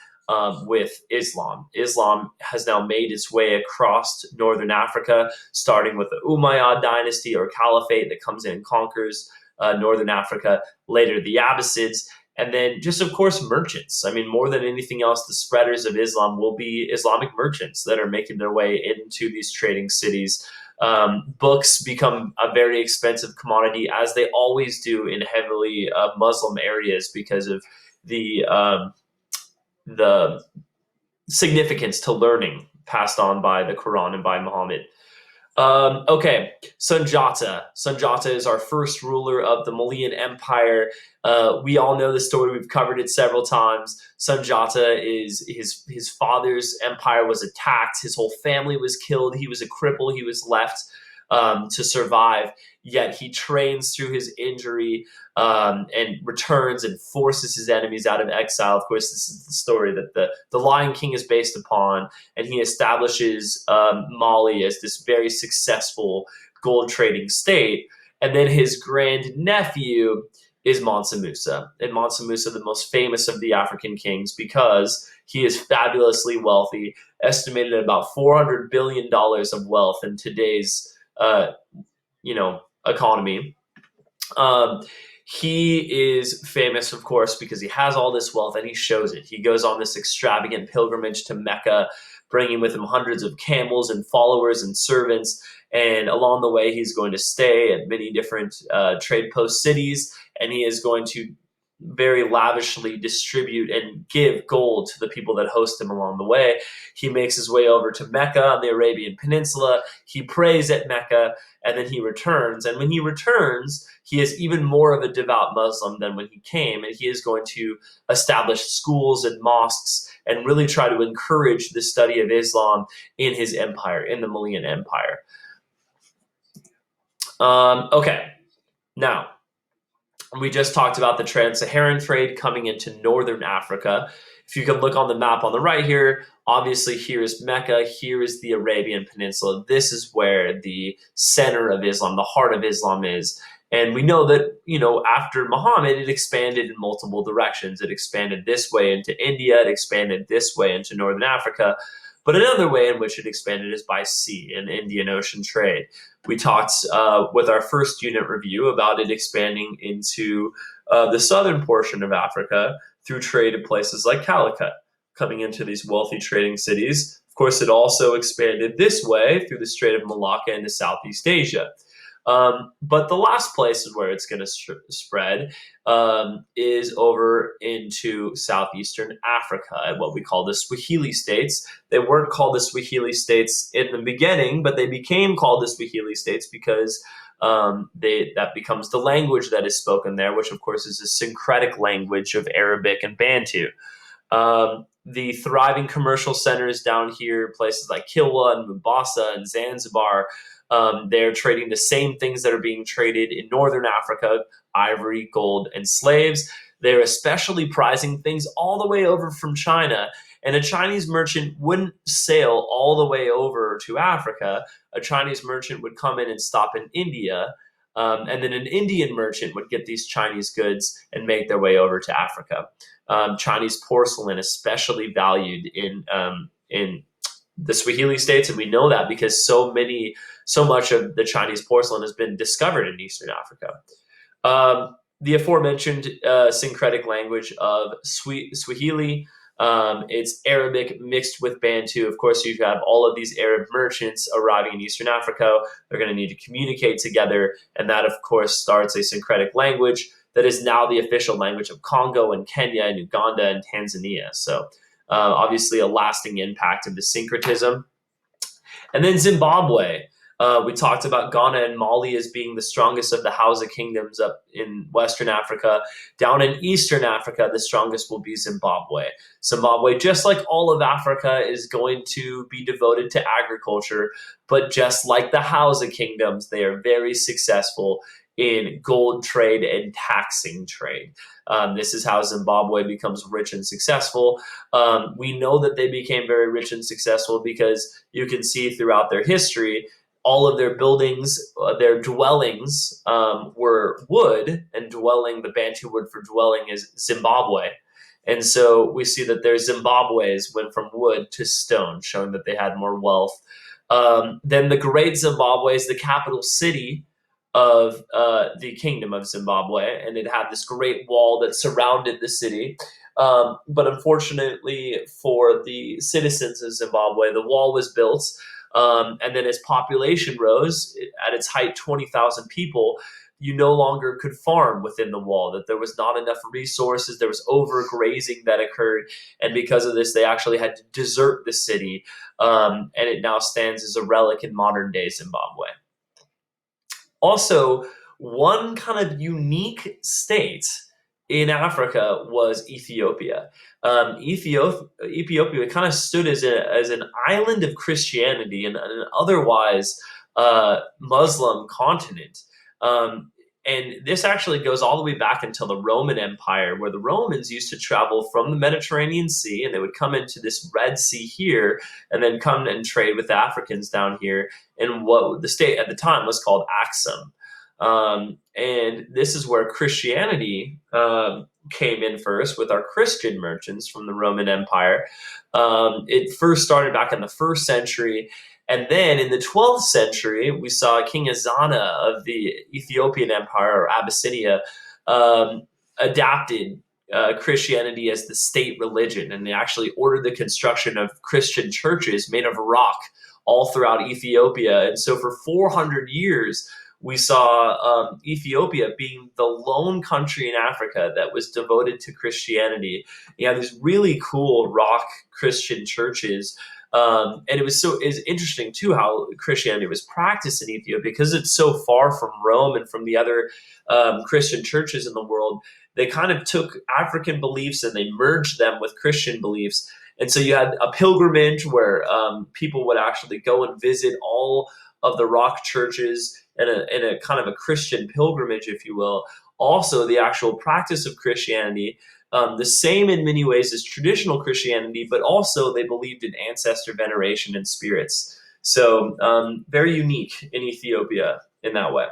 with Islam. Islam has now made its way across northern Africa, starting with the Umayyad dynasty or caliphate that comes in and conquers northern Africa, later the Abbasids, And then just, of course, merchants. I mean, more than anything else, the spreaders of Islam will be Islamic merchants that are making their way into these trading cities. Books become a very expensive commodity, as they always do in heavily Muslim areas, because of the significance to learning passed on by the Quran and by Muhammad. Okay, Sunjata. Sunjata is our first ruler of the Malayan Empire. We all know the story. We've covered it several times. Sunjata is his father's empire was attacked. His whole family was killed. He was a cripple. He was left to survive. Yet he trains through his injury and returns and forces his enemies out of exile. Of course, this is the story that the Lion King is based upon, and he establishes Mali as this very successful gold trading state. And then his grandnephew is Mansa Musa. And Mansa Musa, the most famous of the African kings, because he is fabulously wealthy, estimated at about $400 billion of wealth in today's economy. Um, he is famous, of course, because he has all this wealth and he shows it. He goes on this extravagant pilgrimage to Mecca, bringing with him hundreds of camels and followers and servants. And along the way, he's going to stay at many different trade post cities, and he is going to very lavishly distribute and give gold to the people that host him along the way. He makes his way over to Mecca on the Arabian Peninsula. He prays at Mecca, and then he returns. And when he returns, he is even more of a devout Muslim than when he came, and he is going to establish schools and mosques and really try to encourage the study of Islam in his empire, in the Malayan Empire. Okay, now, we just talked about the trans-Saharan trade coming into northern Africa. If you can look on the map on the right here, obviously here is Mecca, here is the Arabian Peninsula. This is where the center of Islam, the heart of Islam is. And we know that, after Muhammad, it expanded in multiple directions. It expanded this way into India, it expanded this way into northern Africa. But another way in which it expanded is by sea and Indian Ocean trade. We talked with our first unit review about it expanding into the southern portion of Africa through trade in places like Calicut, coming into these wealthy trading cities. Of course, it also expanded this way through the Strait of Malacca into Southeast Asia. But the last place where it's going to spread is over into southeastern Africa and what we call the Swahili states. They weren't called the Swahili states in the beginning, but they became called the Swahili states because that becomes the language that is spoken there, which of course is a syncretic language of Arabic and Bantu. The thriving commercial centers down here, places like Kilwa and Mombasa and Zanzibar, they're trading the same things that are being traded in northern Africa: ivory, gold, and slaves. They're especially prizing things all the way over from China. And a Chinese merchant wouldn't sail all the way over to Africa. A Chinese merchant would come in and stop in India. And then an Indian merchant would get these Chinese goods and make their way over to Africa. Chinese porcelain, especially valued in the Swahili states, and we know that because so much of the Chinese porcelain has been discovered in Eastern Africa. The aforementioned syncretic language of Swahili, it's Arabic mixed with Bantu. Of course, you have all of these Arab merchants arriving in Eastern Africa. They're going to need to communicate together, and that, of course, starts a syncretic language that is now the official language of Congo and Kenya and Uganda and Tanzania. So obviously a lasting impact of the syncretism. And then Zimbabwe. We talked about Ghana and Mali as being the strongest of the Hausa kingdoms up in Western Africa. Down in Eastern Africa, the strongest will be Zimbabwe. Zimbabwe, just like all of Africa, is going to be devoted to agriculture, but just like the Hausa kingdoms, they are very successful in gold trade and taxing trade. This is how Zimbabwe becomes rich and successful. We know that they became very rich and successful because you can see throughout their history, all of their buildings, their dwellings were wood, and the Bantu word for dwelling is Zimbabwe. And so we see that their Zimbabwe's went from wood to stone, showing that they had more wealth. Then the Great Zimbabwe is the capital city of the kingdom of Zimbabwe, and it had this great wall that surrounded the city. But unfortunately for the citizens of Zimbabwe, the wall was built. And then as population rose, at its height, 20,000 people, you no longer could farm within the wall, that there was not enough resources, there was overgrazing that occurred. And because of this, they actually had to desert the city. And it now stands as a relic in modern day Zimbabwe. Also, one kind of unique state in Africa was Ethiopia. Ethiopia kind of stood as, as an island of Christianity in an otherwise Muslim continent. Um, and this actually goes all the way back until the Roman Empire, where the Romans used to travel from the Mediterranean Sea and they would come into this Red Sea here and then come and trade with the Africans down here in what the state at the time was called Axum. And this is where Christianity came in first with our Christian merchants from the Roman Empire. It first started back in the first century. And then in the 12th century, we saw King Azana of the Ethiopian Empire, or Abyssinia, adapted Christianity as the state religion. And they actually ordered the construction of Christian churches made of rock all throughout Ethiopia. And so for 400 years, we saw Ethiopia being the lone country in Africa that was devoted to Christianity. You have these really cool rock Christian churches. And it was is interesting too how Christianity was practiced in Ethiopia because it's so far from Rome and from the other Christian churches in the world. They kind of took African beliefs and they merged them with Christian beliefs. And so you had a pilgrimage where people would actually go and visit all of the rock churches in a kind of a Christian pilgrimage, if you will. Also, the actual practice of Christianity, the same in many ways as traditional Christianity, but also they believed in ancestor veneration and spirits. So, very unique in Ethiopia in that way.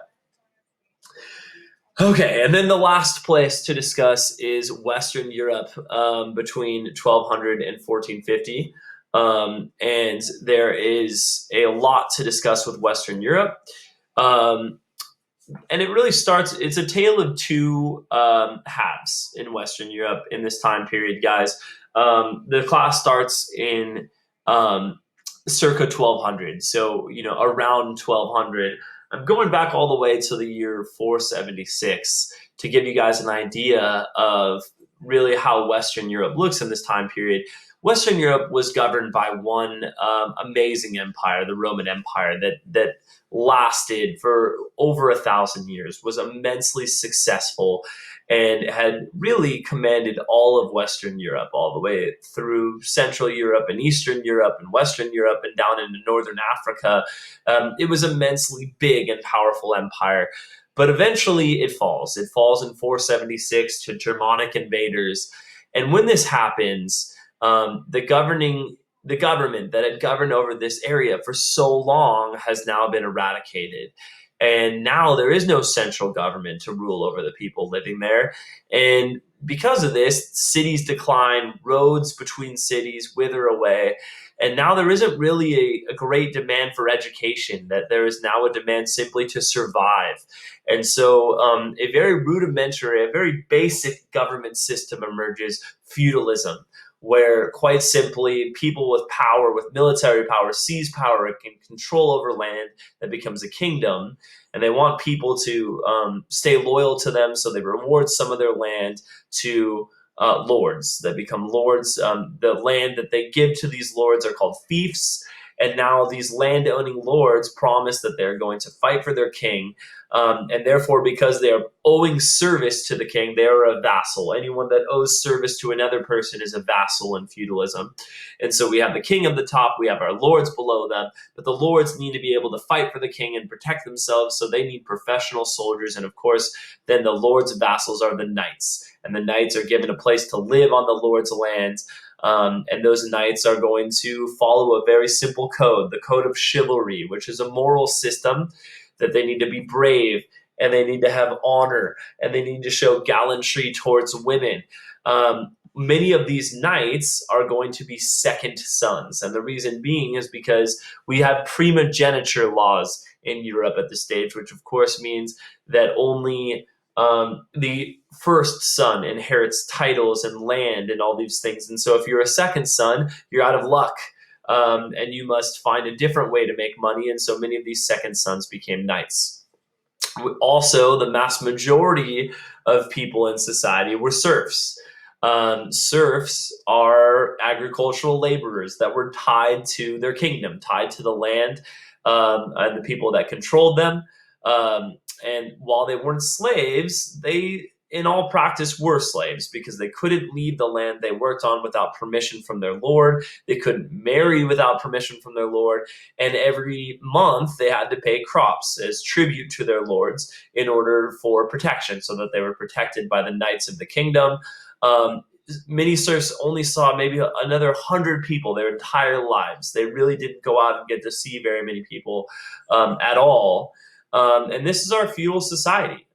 Okay, and then the last place to discuss is Western Europe between 1200 and 1450. And there is a lot to discuss with Western Europe. Um, and it really starts, it's a tale of two halves in Western Europe in this time period, guys. The class starts in circa 1200. So, around 1200. I'm going back all the way to the year 476 to give you guys an idea of really how Western Europe looks in this time period. Western Europe was governed by one amazing empire, the Roman Empire, that lasted for over 1,000 years, was immensely successful, and had really commanded all of Western Europe, all the way through Central Europe and Eastern Europe and Western Europe and down into Northern Africa. It was immensely big and powerful empire. But eventually it falls. It falls in 476 to Germanic invaders. And when this happens, the government that had governed over this area for so long has now been eradicated. And now there is no central government to rule over the people living there. And because of this, cities decline, roads between cities wither away. And now there isn't really a great demand for education, that there is now a demand simply to survive. And so a very rudimentary, a very basic government system emerges, feudalism, where quite simply people with power, with military power, seize power and can control over land that becomes a kingdom. And they want people to stay loyal to them, so they reward some of their land to lords that become lords. The land that they give to these lords are called fiefs. And now these land owning lords promise that they're going to fight for their king. And therefore, because they are owing service to the king, they are a vassal. Anyone that owes service to another person is a vassal in feudalism. And so we have the king at the top, we have our lords below them, but the lords need to be able to fight for the king and protect themselves, so they need professional soldiers. And of course, then the lords' vassals are the knights. And the knights are given a place to live on the lord's lands. And those knights are going to follow a very simple code, the code of chivalry, which is a moral system that they need to be brave, and they need to have honor, and they need to show gallantry towards women. Many of these knights are going to be second sons. And the reason being is because we have primogeniture laws in Europe at this stage, which of course means that only the first son inherits titles and land and all these things. And so if you're a second son, you're out of luck. And you must find a different way to make money. And so many of these second sons became knights. Also, the mass majority of people in society were serfs. Serfs are agricultural laborers that were tied to their kingdom, tied to the land and the people that controlled them. And while they weren't slaves, they, in all practice, were slaves because they couldn't leave the land they worked on without permission from their lord. They couldn't marry without permission from their lord. And every month they had to pay crops as tribute to their lords in order for protection, so that they were protected by the knights of the kingdom. Um, Many serfs only saw maybe another 100 people their entire lives. They really didn't go out and get to see very many people at all. And this is our feudal society.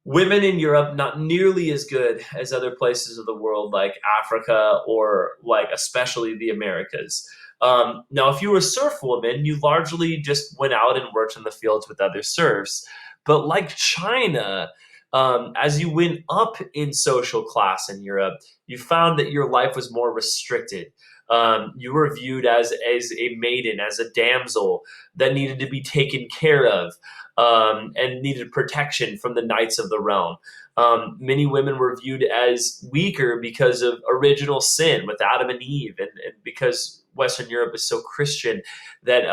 Women in Europe, not nearly as good as other places of the world like Africa or like especially the Americas. Now, if you were a serf woman, you largely just went out and worked in the fields with other serfs. But like China, as you went up in social class in Europe, you found that your life was more restricted. You were viewed as a maiden, as a damsel that needed to be taken care of and needed protection from the knights of the realm. Many women were viewed as weaker because of original sin with Adam and Eve, and because Western Europe is so Christian, that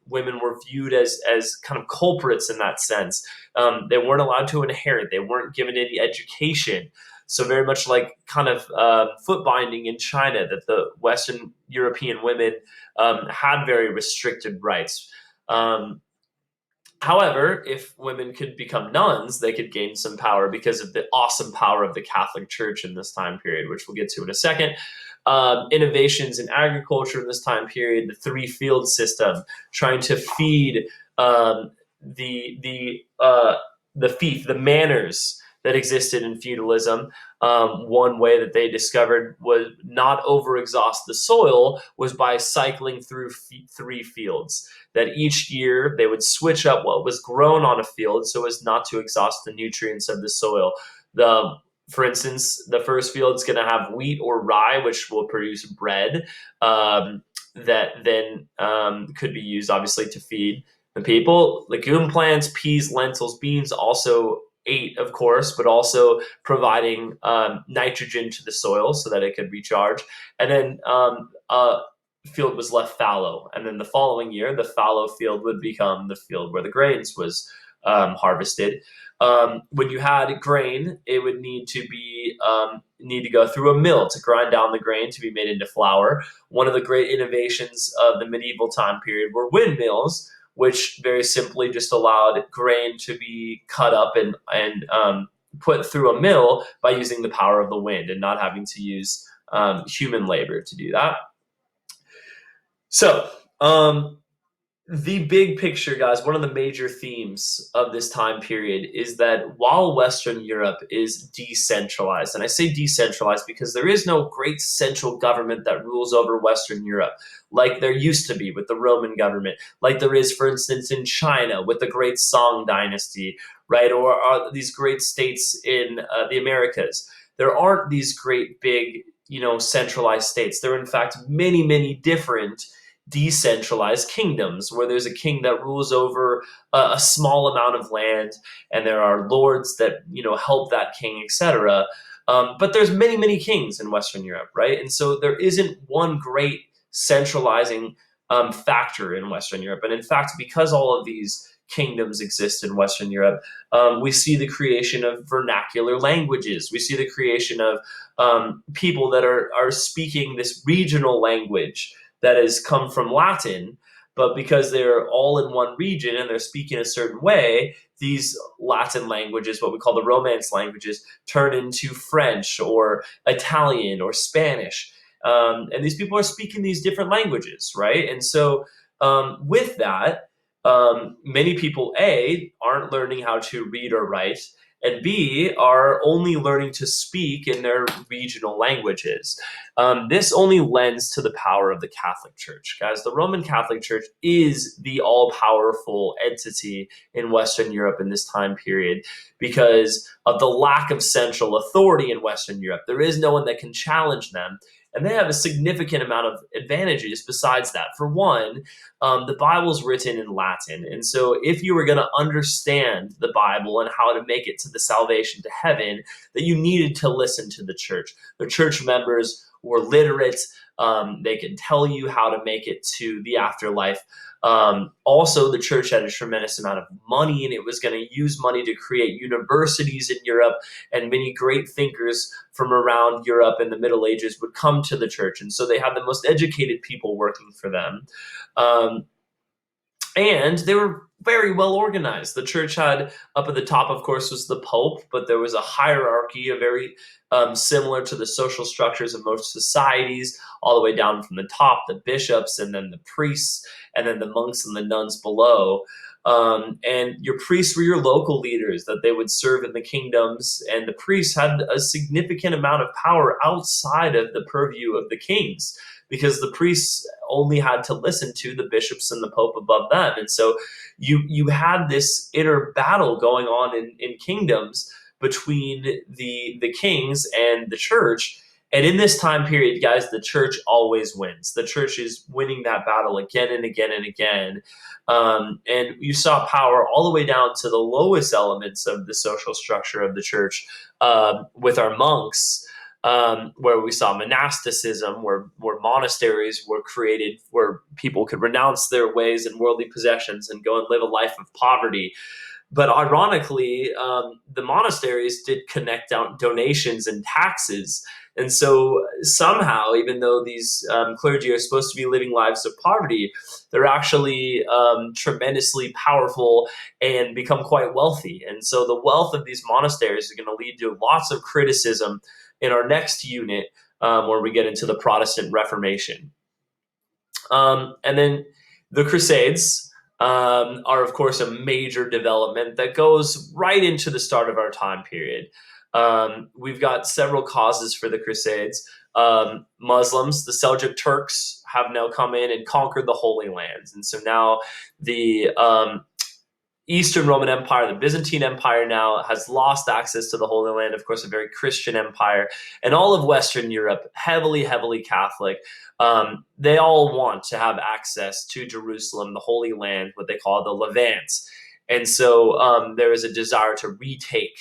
women were viewed as kind of culprits in that sense. They weren't allowed to inherit. They weren't given any education. So very much like kind of foot binding in China, that the Western European women had very restricted rights. However, if women could become nuns, they could gain some power because of the awesome power of the Catholic Church in this time period, which we'll get to in a second. Innovations in agriculture in this time period, the three field system, trying to feed the fief, the manors that existed in feudalism. One way that they discovered was not overexhaust the soil was by cycling through three fields. That each year they would switch up what was grown on a field so as not to exhaust the nutrients of the soil. For instance, the first field is going to have wheat or rye, which will produce bread that then could be used, obviously, to feed the people. Legume plants, peas, lentils, beans also ate, of course, but also providing nitrogen to the soil so that it could recharge. And then field was left fallow. And then the following year, the fallow field would become the field where the grains was harvested. When you had grain, it would need to go through a mill to grind down the grain to be made into flour. One of the great innovations of the medieval time period were windmills, which very simply just allowed grain to be cut up and put through a mill by using the power of the wind and not having to use human labor to do that. So, the big picture, guys, one of the major themes of this time period is that while Western Europe is decentralized, and I say decentralized because there is no great central government that rules over Western Europe, like there used to be with the Roman government, like there is, for instance, in China with the great Song dynasty, right? Or these great states in the Americas. There aren't these great big, centralized states. There are, in fact, many, many different decentralized kingdoms where there's a king that rules over a small amount of land, and there are lords that help that king, etc. But there's many kings in Western Europe, right? And so there isn't one great centralizing factor in Western Europe. And in fact, because all of these kingdoms exist in Western Europe, we see the creation of vernacular languages. We see the creation of people that are speaking this regional language that has come from Latin, but because they're all in one region and they're speaking a certain way, these Latin languages, what we call the Romance languages, turn into French or Italian or Spanish. And these people are speaking these different languages, right? And so with that, many people, aren't learning how to read or write, and B, are only learning to speak in their regional languages. This only lends to the power of the Catholic Church. Guys, the Roman Catholic Church is the all powerful entity in Western Europe in this time period because of the lack of central authority in Western Europe. There is no one that can challenge them. And they have a significant amount of advantages besides that. For one, the Bible's written in Latin. And so if you were going to understand the Bible and how to make it to the salvation to heaven, that you needed to listen to the church. The church members were literate. They could tell you how to make it to the afterlife. Also, the church had a tremendous amount of money, and it was going to use money to create universities in Europe, and many great thinkers from around Europe in the Middle Ages would come to the church, and so they had the most educated people working for them. And they were very well organized. The church had, up at the top, of course, was the Pope, but there was a hierarchy, a very similar to the social structures of most societies, all the way down from the top, the bishops, and then the priests, and then the monks and the nuns below. And your priests were your local leaders that they would serve in the kingdoms, and the priests had a significant amount of power outside of the purview of the kings, because the priests only had to listen to the bishops and the pope above them. And so you had this inner battle going on in kingdoms between the kings and the church. And in this time period, guys, the church always wins. The church is winning that battle again and again and again. And you saw power all the way down to the lowest elements of the social structure of the church, with our monks, where we saw monasticism, where monasteries were created, where people could renounce their ways and worldly possessions and go and live a life of poverty. But ironically, the monasteries did connect down donations and taxes. And so somehow, even though these clergy are supposed to be living lives of poverty, they're actually tremendously powerful and become quite wealthy. And so the wealth of these monasteries is going to lead to lots of criticism in our next unit, where we get into the Protestant Reformation. And then the Crusades are, of course, a major development that goes right into the start of our time period. We've got several causes for the Crusades. Muslims, the Seljuk Turks, have now come in and conquered the Holy Lands. And so now the Eastern Roman Empire, the Byzantine Empire, now has lost access to the Holy Land, of course, a very Christian empire, and all of Western Europe, heavily, heavily Catholic. They all want to have access to Jerusalem, the Holy Land, what they call the Levant. And so there is a desire to retake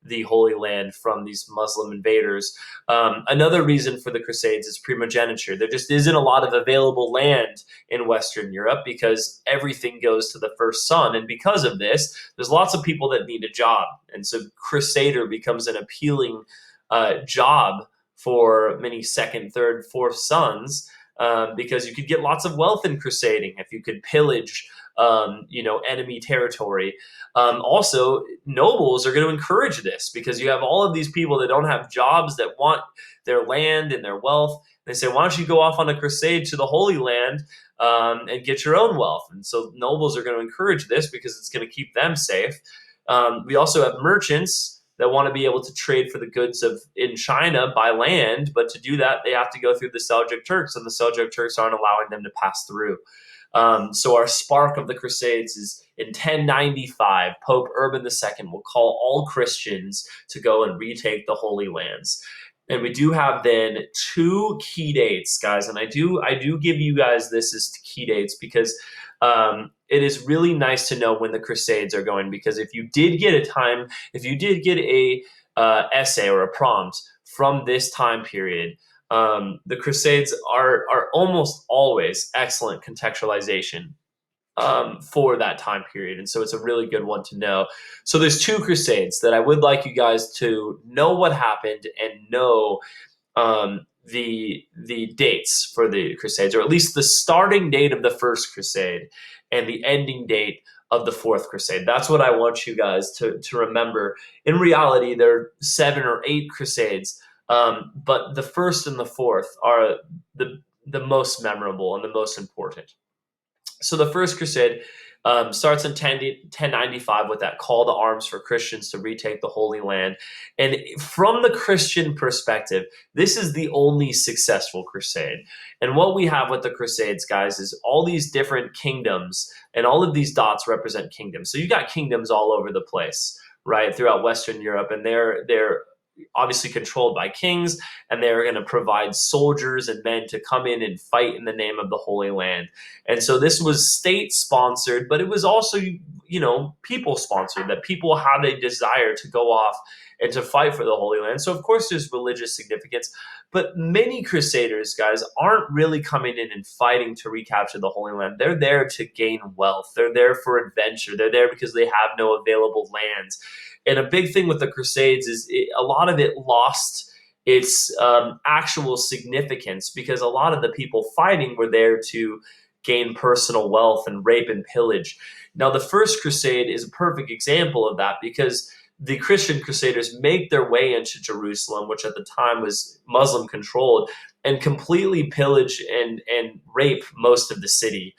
the Holy Land from these Muslim invaders. Another reason for the Crusades is primogeniture. There just isn't a lot of available land in Western Europe because everything goes to the first son. And because of this, there's lots of people that need a job. And so Crusader becomes an appealing job for many second, third, fourth sons, because you could get lots of wealth in crusading if you could pillage enemy territory. Also, nobles are going to encourage this because you have all of these people that don't have jobs that want their land and their wealth. They say, why don't you go off on a crusade to the Holy Land and get your own wealth? And so nobles are going to encourage this because it's going to keep them safe. We also have merchants that want to be able to trade for the goods in China by land, but to do that, they have to go through the Seljuk Turks, and the Seljuk Turks aren't allowing them to pass through. So our spark of the Crusades is in 1095, Pope Urban II will call all Christians to go and retake the Holy Lands. And we do have then two key dates, guys. And I do give you guys this as key dates because it is really nice to know when the Crusades are going. Because if you did get a essay or a prompt from this time period, the Crusades are almost always excellent contextualization for that time period. And so it's a really good one to know. So there's two Crusades that I would like you guys to know what happened and know the dates for the Crusades, or at least the starting date of the First Crusade and the ending date of the Fourth Crusade. That's what I want you guys to remember. In reality, there are 7 or 8 Crusades, but the first and the fourth are the most memorable and the most important. So the First Crusade Starts in 1095 with that call to arms for Christians to retake the Holy Land. And from the Christian perspective, this is the only successful crusade. And what we have with the Crusades, guys, is all these different kingdoms, and all of these dots represent kingdoms. So you got kingdoms all over the place, right, throughout Western Europe, and they're obviously controlled by kings, and they're going to provide soldiers and men to come in and fight in the name of the Holy Land. And so this was state sponsored, but it was also, people sponsored, that people had a desire to go off and to fight for the Holy Land. So of course there's religious significance, but many crusaders, guys, aren't really coming in and fighting to recapture the Holy Land. They're there to gain wealth. They're there for adventure. They're there because they have no available lands. And a big thing with the Crusades is a lot of it lost its actual significance, because a lot of the people fighting were there to gain personal wealth and rape and pillage. Now, the First Crusade is a perfect example of that, because the Christian crusaders make their way into Jerusalem, which at the time was Muslim controlled, and completely pillage and rape most of the city,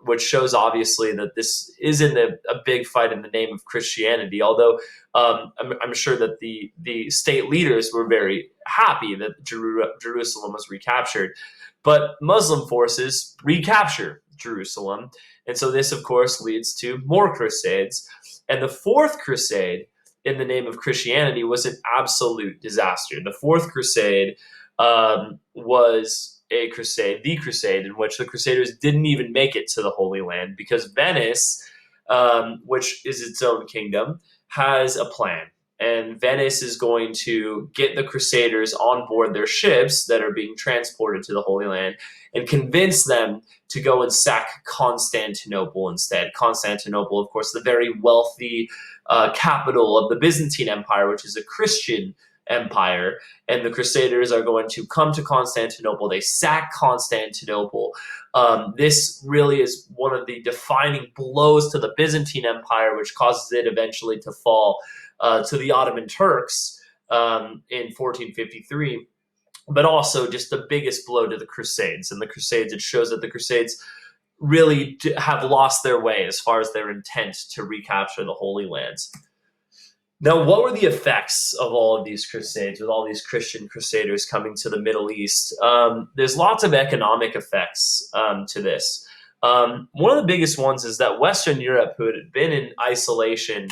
which shows obviously that this isn't a big fight in the name of Christianity. Although I'm sure that the state leaders were very happy that Jerusalem was recaptured, but Muslim forces recapture Jerusalem, and so this, of course, leads to more crusades. And the Fourth Crusade, in the name of Christianity, was an absolute disaster. The Fourth Crusade was a crusade, the crusade, in which the Crusaders didn't even make it to the Holy Land, because Venice, which is its own kingdom, has a plan. And Venice is going to get the Crusaders on board their ships that are being transported to the Holy Land and convince them to go and sack Constantinople instead. Constantinople, of course, the very wealthy capital of the Byzantine Empire, which is a Christian empire. And the Crusaders are going to come to Constantinople. They sack Constantinople. This really is one of the defining blows to the Byzantine Empire, which causes it eventually to fall to the Ottoman Turks in 1453. But also just the biggest blow to the Crusades. And the Crusades, it shows that the Crusades really have lost their way as far as their intent to recapture the Holy Lands. Now, what were the effects of all of these crusades, with all these Christian crusaders coming to the Middle East? There's lots of economic effects to this. One of the biggest ones is that Western Europe, who had been in isolation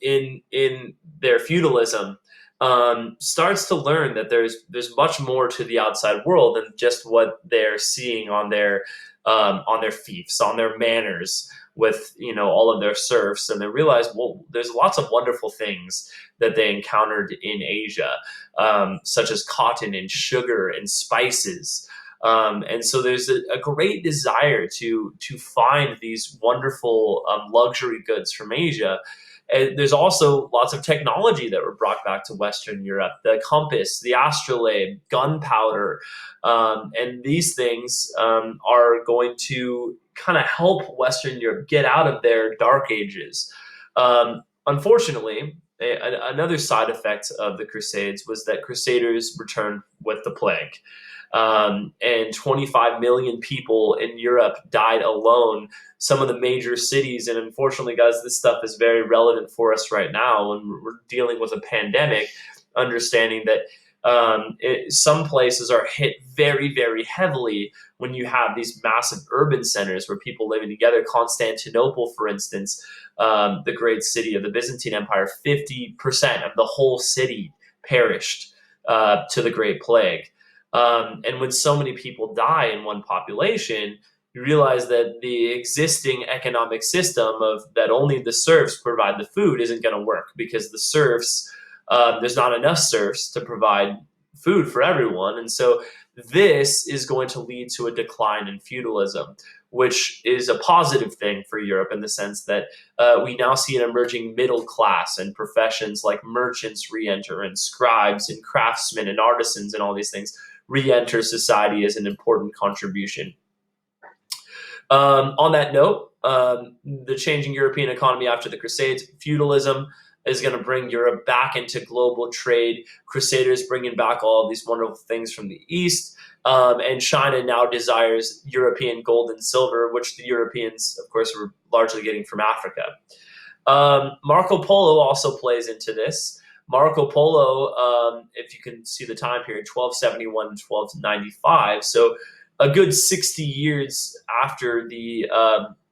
in their feudalism, starts to learn that there's much more to the outside world than just what they're seeing on their fiefs, on their manors, with all of their serfs. And they realize, well, there's lots of wonderful things that they encountered in Asia, such as cotton and sugar and spices. And so there's a great desire to find these wonderful luxury goods from Asia. And there's also lots of technology that were brought back to Western Europe: the compass, the astrolabe, gunpowder, and these things are going to kind of help Western Europe get out of their dark ages. Unfortunately, another side effect of the Crusades was that Crusaders returned with the plague. And 25 million people in Europe died alone, some of the major cities. And unfortunately, guys, this stuff is very relevant for us right now when we're dealing with a pandemic, understanding that some places are hit very, very heavily when you have these massive urban centers where people living together. Constantinople, for instance, the great city of the Byzantine Empire, 50% of the whole city perished to the Great Plague. And when so many people die in one population, you realize that the existing economic system of that only the serfs provide the food isn't going to work, because the serfs, there's not enough serfs to provide food for everyone. And so this is going to lead to a decline in feudalism, which is a positive thing for Europe in the sense that we now see an emerging middle class, and professions like merchants re-enter, and scribes and craftsmen and artisans and all these things re-enter society as an important contribution. On that note, the changing European economy after the Crusades, feudalism is going to bring Europe back into global trade. Crusaders bringing back all of these wonderful things from the East. And China now desires European gold and silver, which the Europeans, of course, were largely getting from Africa. Marco Polo also plays into this. Marco Polo, if you can see the time period, 1271 to 1295, so a good 60 years after the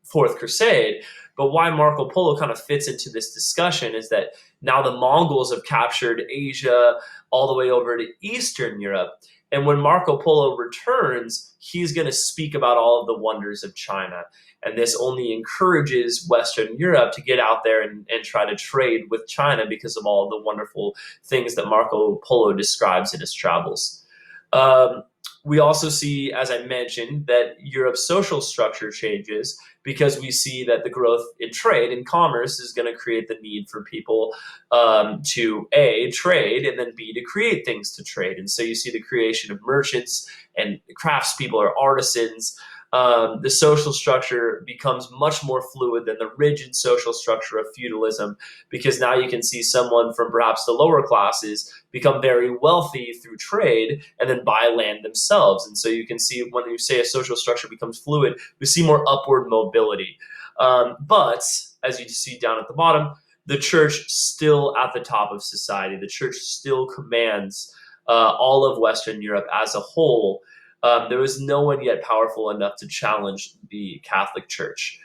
Fourth Crusade. But why Marco Polo kind of fits into this discussion is that now the Mongols have captured Asia all the way over to Eastern Europe. And when Marco Polo returns, he's going to speak about all of the wonders of China. And this only encourages Western Europe to get out there and try to trade with China because of all of the wonderful things that Marco Polo describes in his travels. Um, we also see, as I mentioned, that Europe's social structure changes because we see that the growth in trade and commerce is going to create the need for people to A, trade, and then B, to create things to trade. And so you see the creation of merchants and craftspeople or artisans. The social structure becomes much more fluid than the rigid social structure of feudalism, because now you can see someone from perhaps the lower classes become very wealthy through trade and then buy land themselves. And so you can see when you say a social structure becomes fluid, we see more upward mobility. But as you see down at the bottom, the church still at the top of society. The church still commands all of Western Europe as a whole. There was no one yet powerful enough to challenge the Catholic Church.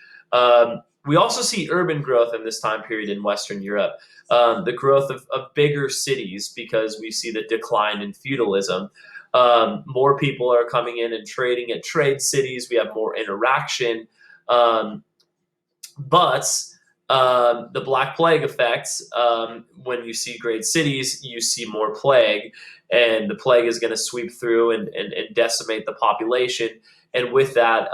We also see urban growth in this time period in Western Europe, the growth of bigger cities because we see the decline in feudalism. More people are coming in and trading at trade cities. We have more interaction. Um, but the Black Plague effect, when you see great cities, you see more plague, and the plague is going to sweep through and decimate the population. And with that,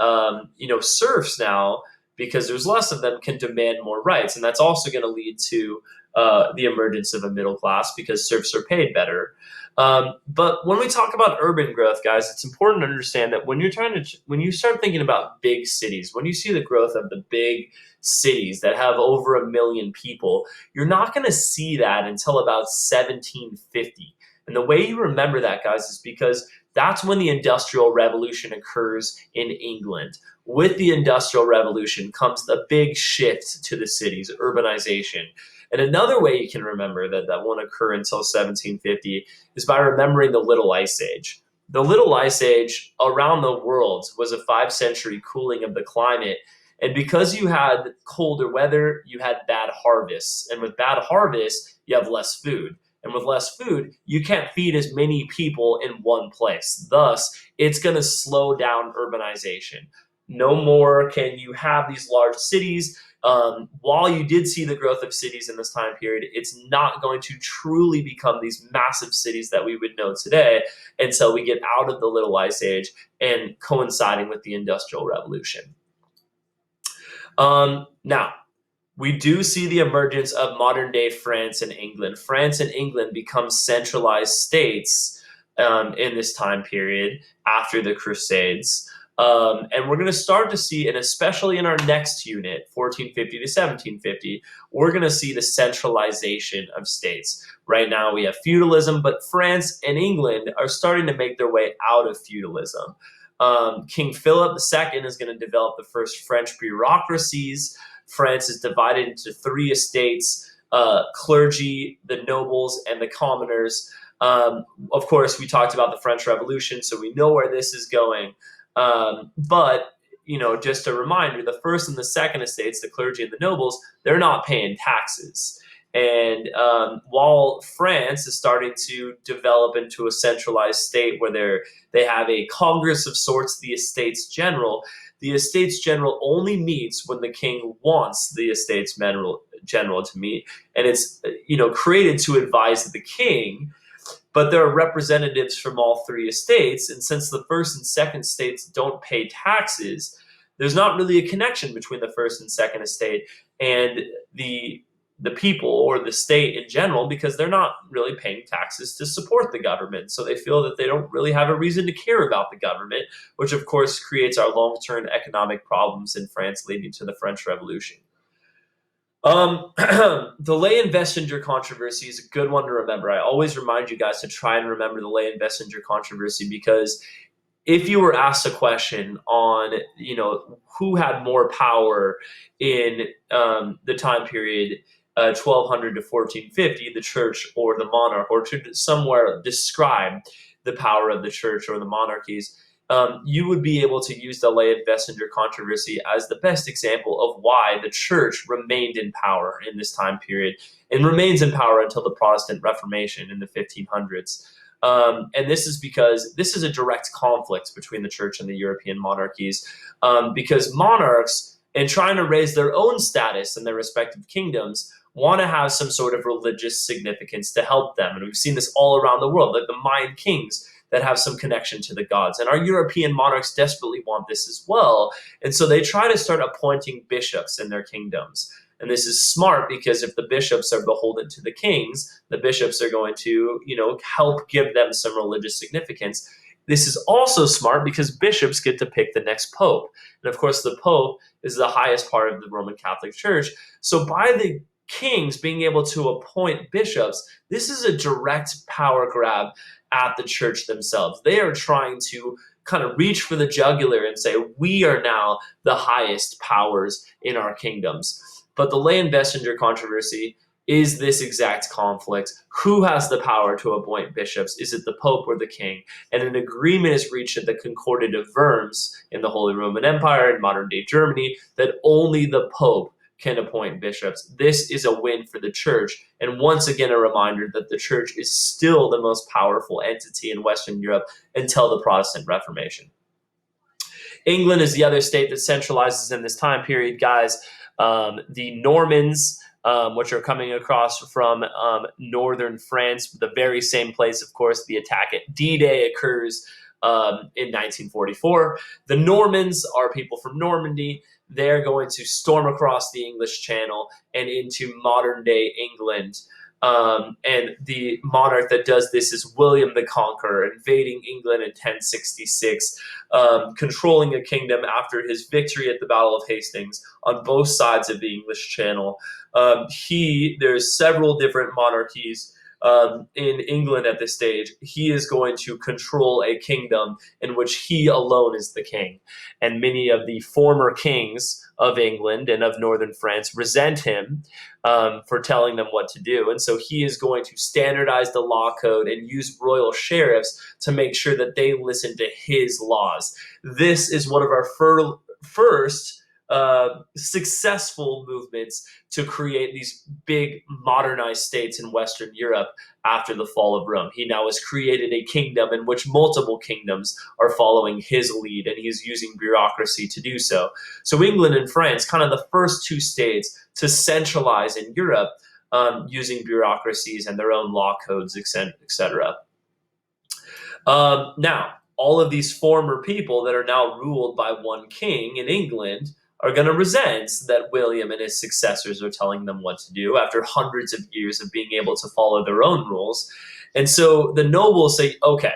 serfs now, because there's less of them, can demand more rights. And that's also going to lead to the emergence of a middle class because serfs are paid better. But when we talk about urban growth, guys, it's important to understand that when you start thinking about big cities, when you see the growth of the big cities that have over 1 million people, you're not going to see that until about 1750. And the way you remember that, guys, is because that's when the Industrial Revolution occurs in England. With the Industrial Revolution comes the big shift to the cities, urbanization. And another way you can remember that won't occur until 1750 is by remembering the Little Ice Age. The Little Ice Age around the world was a 5-century cooling of the climate. And because you had colder weather, you had bad harvests. And with bad harvests, you have less food. And with less food, you can't feed as many people in one place. Thus, it's going to slow down urbanization. No more can you have these large cities. While you did see the growth of cities in this time period, it's not going to truly become these massive cities that we would know today until we get out of the Little Ice Age and coinciding with the Industrial Revolution. Now, we do see the emergence of modern day France and England. France and England become centralized states in this time period after the Crusades. And we're going to start to see, and especially in our next unit, 1450 to 1750, we're going to see the centralization of states. Right now we have feudalism, but France and England are starting to make their way out of feudalism. King Philip II is going to develop the first French bureaucracies. France is divided into 3 estates, clergy, the nobles, and the commoners. Of course, we talked about the French Revolution, so we know where this is going. But just a reminder, the first and the second estates, the clergy and the nobles, they're not paying taxes. And while France is starting to develop into a centralized state where they have a congress of sorts, the Estates General only meets when the king wants the Estates General to meet, and it's created to advise the king. But there are representatives from all 3 estates, and since the first and second estates don't pay taxes, there's not really a connection between the first and second estate and the people or the state in general, because they're not really paying taxes to support the government. So they feel that they don't really have a reason to care about the government, which of course creates our long-term economic problems in France, leading to the French Revolution. The Lay and Vestinger controversy is a good one to remember. I always remind you guys to try and remember the Lay and Vestinger controversy because if you were asked a question on, who had more power in the time period 1200 to 1450, the church or the monarch, or to somewhere describe the power of the church or the monarchies, you would be able to use the lay and messenger controversy as the best example of why the church remained in power in this time period and remains in power until the Protestant Reformation in the 1500s. And this is because this is a direct conflict between the church and the European monarchies, because monarchs, in trying to raise their own status in their respective kingdoms, want to have some sort of religious significance to help them. And we've seen this all around the world, like the Mayan kings that have some connection to the gods. And our European monarchs desperately want this as well. And so they try to start appointing bishops in their kingdoms. And this is smart because if the bishops are beholden to the kings, the bishops are going to, help give them some religious significance. This is also smart because bishops get to pick the next pope. And of course, the pope is the highest part of the Roman Catholic Church. So by the kings being able to appoint bishops, this is a direct power grab at the church themselves. They are trying to kind of reach for the jugular and say, we are now the highest powers in our kingdoms. But the lay and messenger controversy is this exact conflict. Who has the power to appoint bishops? Is it the Pope or the King? And an agreement is reached at the Concordat of Worms in the Holy Roman Empire in modern-day Germany that only the Pope can appoint bishops. This is a win for the church, and once again a reminder that the church is still the most powerful entity in Western Europe until the Protestant Reformation. England is the other state that centralizes in this time period, guys. The Normans, which are coming across from northern France, the very same place, of course, the attack at D-Day occurs in 1944. The Normans are people from Normandy. They're going to storm across the English Channel and into modern-day England. And the monarch that does this is William the Conqueror, invading England in 1066, controlling a kingdom after his victory at the Battle of Hastings on both sides of the English Channel. There's several different monarchies in England at this stage. He is going to control a kingdom in which he alone is the king. And many of the former kings of England and of northern France resent him for telling them what to do. And so he is going to standardize the law code and use royal sheriffs to make sure that they listen to his laws. This is one of our first successful movements to create these big modernized states in Western Europe after the fall of Rome. He now has created a kingdom in which multiple kingdoms are following his lead, and he's using bureaucracy to do so. So England and France, kind of the first two states to centralize in Europe, using bureaucracies and their own law codes, etc. Now, all of these former people that are now ruled by one king in England are going to resent that William and his successors are telling them what to do after hundreds of years of being able to follow their own rules. And so the nobles say, okay,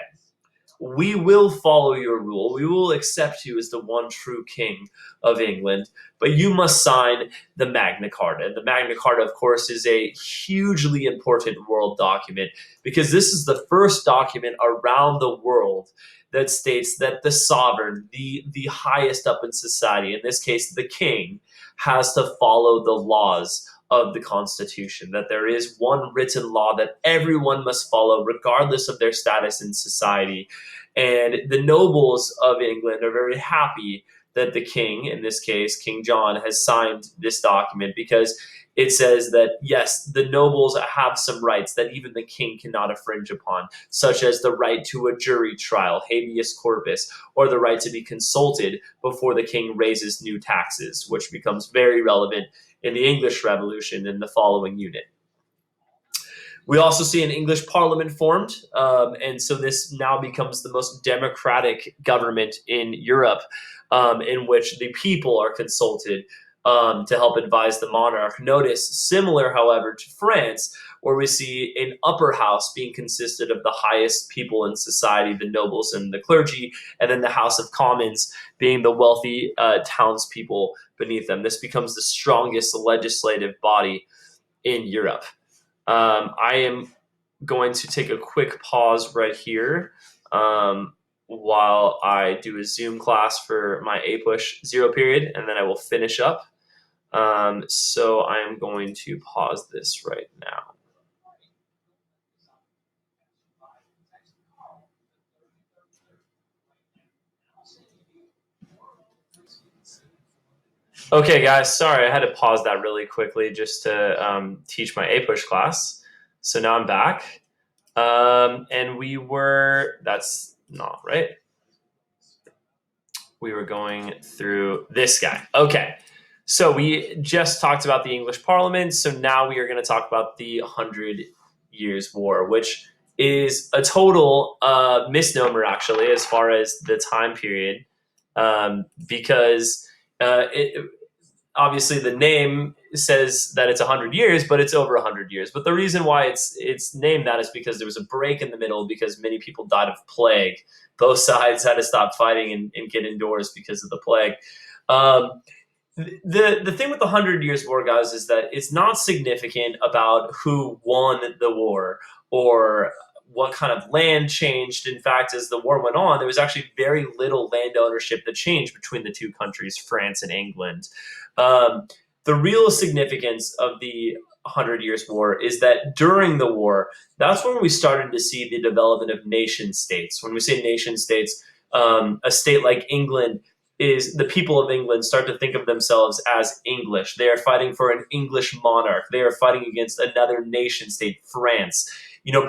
we will follow your rule. We will accept you as the one true king of England, but you must sign the Magna Carta. And the Magna Carta, of course, is a hugely important world document because this is the first document around the world that states that the sovereign, the highest up in society, in this case, the king, has to follow the laws of the Constitution, that there is one written law that everyone must follow regardless of their status in society. And the nobles of England are very happy that the king, in this case, King John, has signed this document because it says that, yes, the nobles have some rights that even the king cannot infringe upon, such as the right to a jury trial, habeas corpus, or the right to be consulted before the king raises new taxes, which becomes very relevant in the English Revolution in the following unit. We also see an English parliament formed, and so this now becomes the most democratic government in Europe, in which the people are consulted to help advise the monarch. Notice, similar, however, to France, where we see an upper house being consisted of the highest people in society, the nobles and the clergy, and then the House of Commons being the wealthy townspeople beneath them. This becomes the strongest legislative body in Europe. I am going to take a quick pause right here. while I do a Zoom class for my A push 0 period, and then I will finish up. So I am going to pause this right now. Okay, guys, sorry, I had to pause that really quickly just to teach my A push class. So now I'm back. And that's not right. We were going through this guy. Okay. So we just talked about the English Parliament. So now we are going to talk about the Hundred Years' War, which is a total misnomer, actually, as far as the time period, because obviously the name says that it's 100 years, but it's over 100 years. But the reason why it's named that is because there was a break in the middle because many people died of plague. Both sides had to stop fighting and get indoors because of the plague. Um, the thing with the 100 Years' War, guys, is that it's not significant about who won the war or what kind of land changed. In fact, as the war went on, there was actually very little land ownership that changed between the two countries, France and England. Um, the real significance of the 100 Years' War is that during the war, that's when we started to see the development of nation states. When we say nation states, a state like England is the people of England start to think of themselves as English. They are fighting for an English monarch. They are fighting against another nation state, France.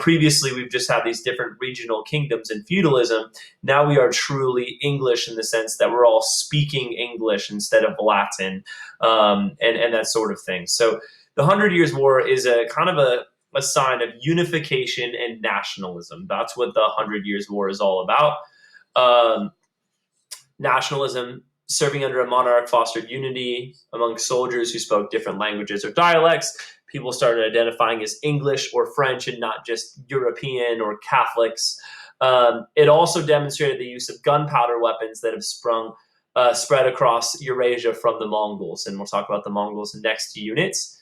Previously we've just had these different regional kingdoms and feudalism. Now we are truly English in the sense that we're all speaking English instead of Latin, and that sort of thing. So the Hundred Years' War is a kind of a sign of unification and nationalism. That's what the Hundred Years' War is all about. Um, Nationalism, serving under a monarch, fostered unity among soldiers who spoke different languages or dialects. People started identifying as English or French and not just European or Catholics. It also demonstrated the use of gunpowder weapons that have spread across Eurasia from the Mongols, and we'll talk about the Mongols next units.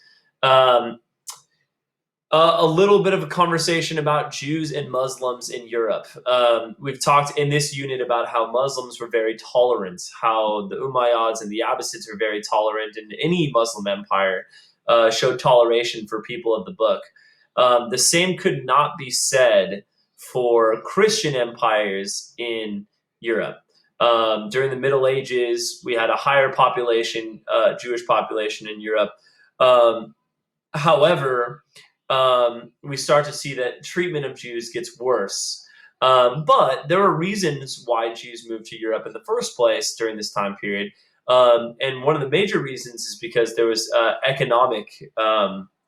A little bit of a conversation about Jews and Muslims in Europe. We've talked in this unit about how Muslims were very tolerant, how the Umayyads and the Abbasids were very tolerant, and any Muslim empire showed toleration for people of the book. The same could not be said for Christian empires in Europe. During the Middle Ages, we had a higher population, Jewish population in Europe. However, we start to see that treatment of Jews gets worse. But there are reasons why Jews moved to Europe in the first place during this time period. And one of the major reasons is because there was economic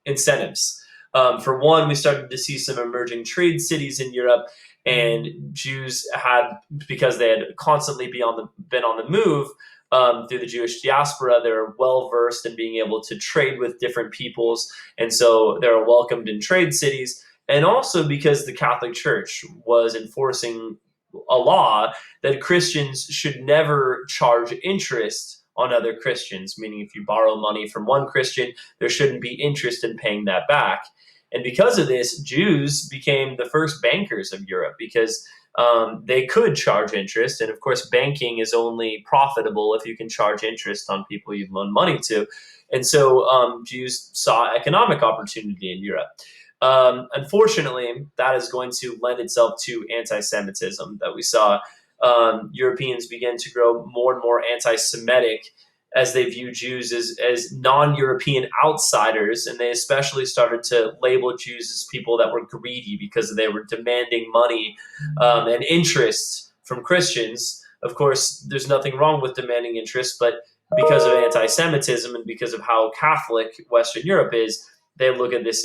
incentives. For one, we started to see some emerging trade cities in Europe, and Jews had, because they had constantly been on the move, through the Jewish diaspora, they're well versed in being able to trade with different peoples, and so they're welcomed in trade cities. And also because the Catholic Church was enforcing a law that Christians should never charge interest on other Christians, meaning if you borrow money from one Christian, there shouldn't be interest in paying that back. And because of this, Jews became the first bankers of Europe because they could charge interest. And of course, banking is only profitable if you can charge interest on people you've loaned money to. And so Jews saw economic opportunity in Europe. Unfortunately, that is going to lend itself to anti-Semitism that we saw. Europeans begin to grow more and more anti-Semitic as they view Jews as non-European outsiders, and they especially started to label Jews as people that were greedy because they were demanding money and interest from Christians. Of course, there's nothing wrong with demanding interest, but because of anti-Semitism and because of how Catholic Western Europe is, they look at this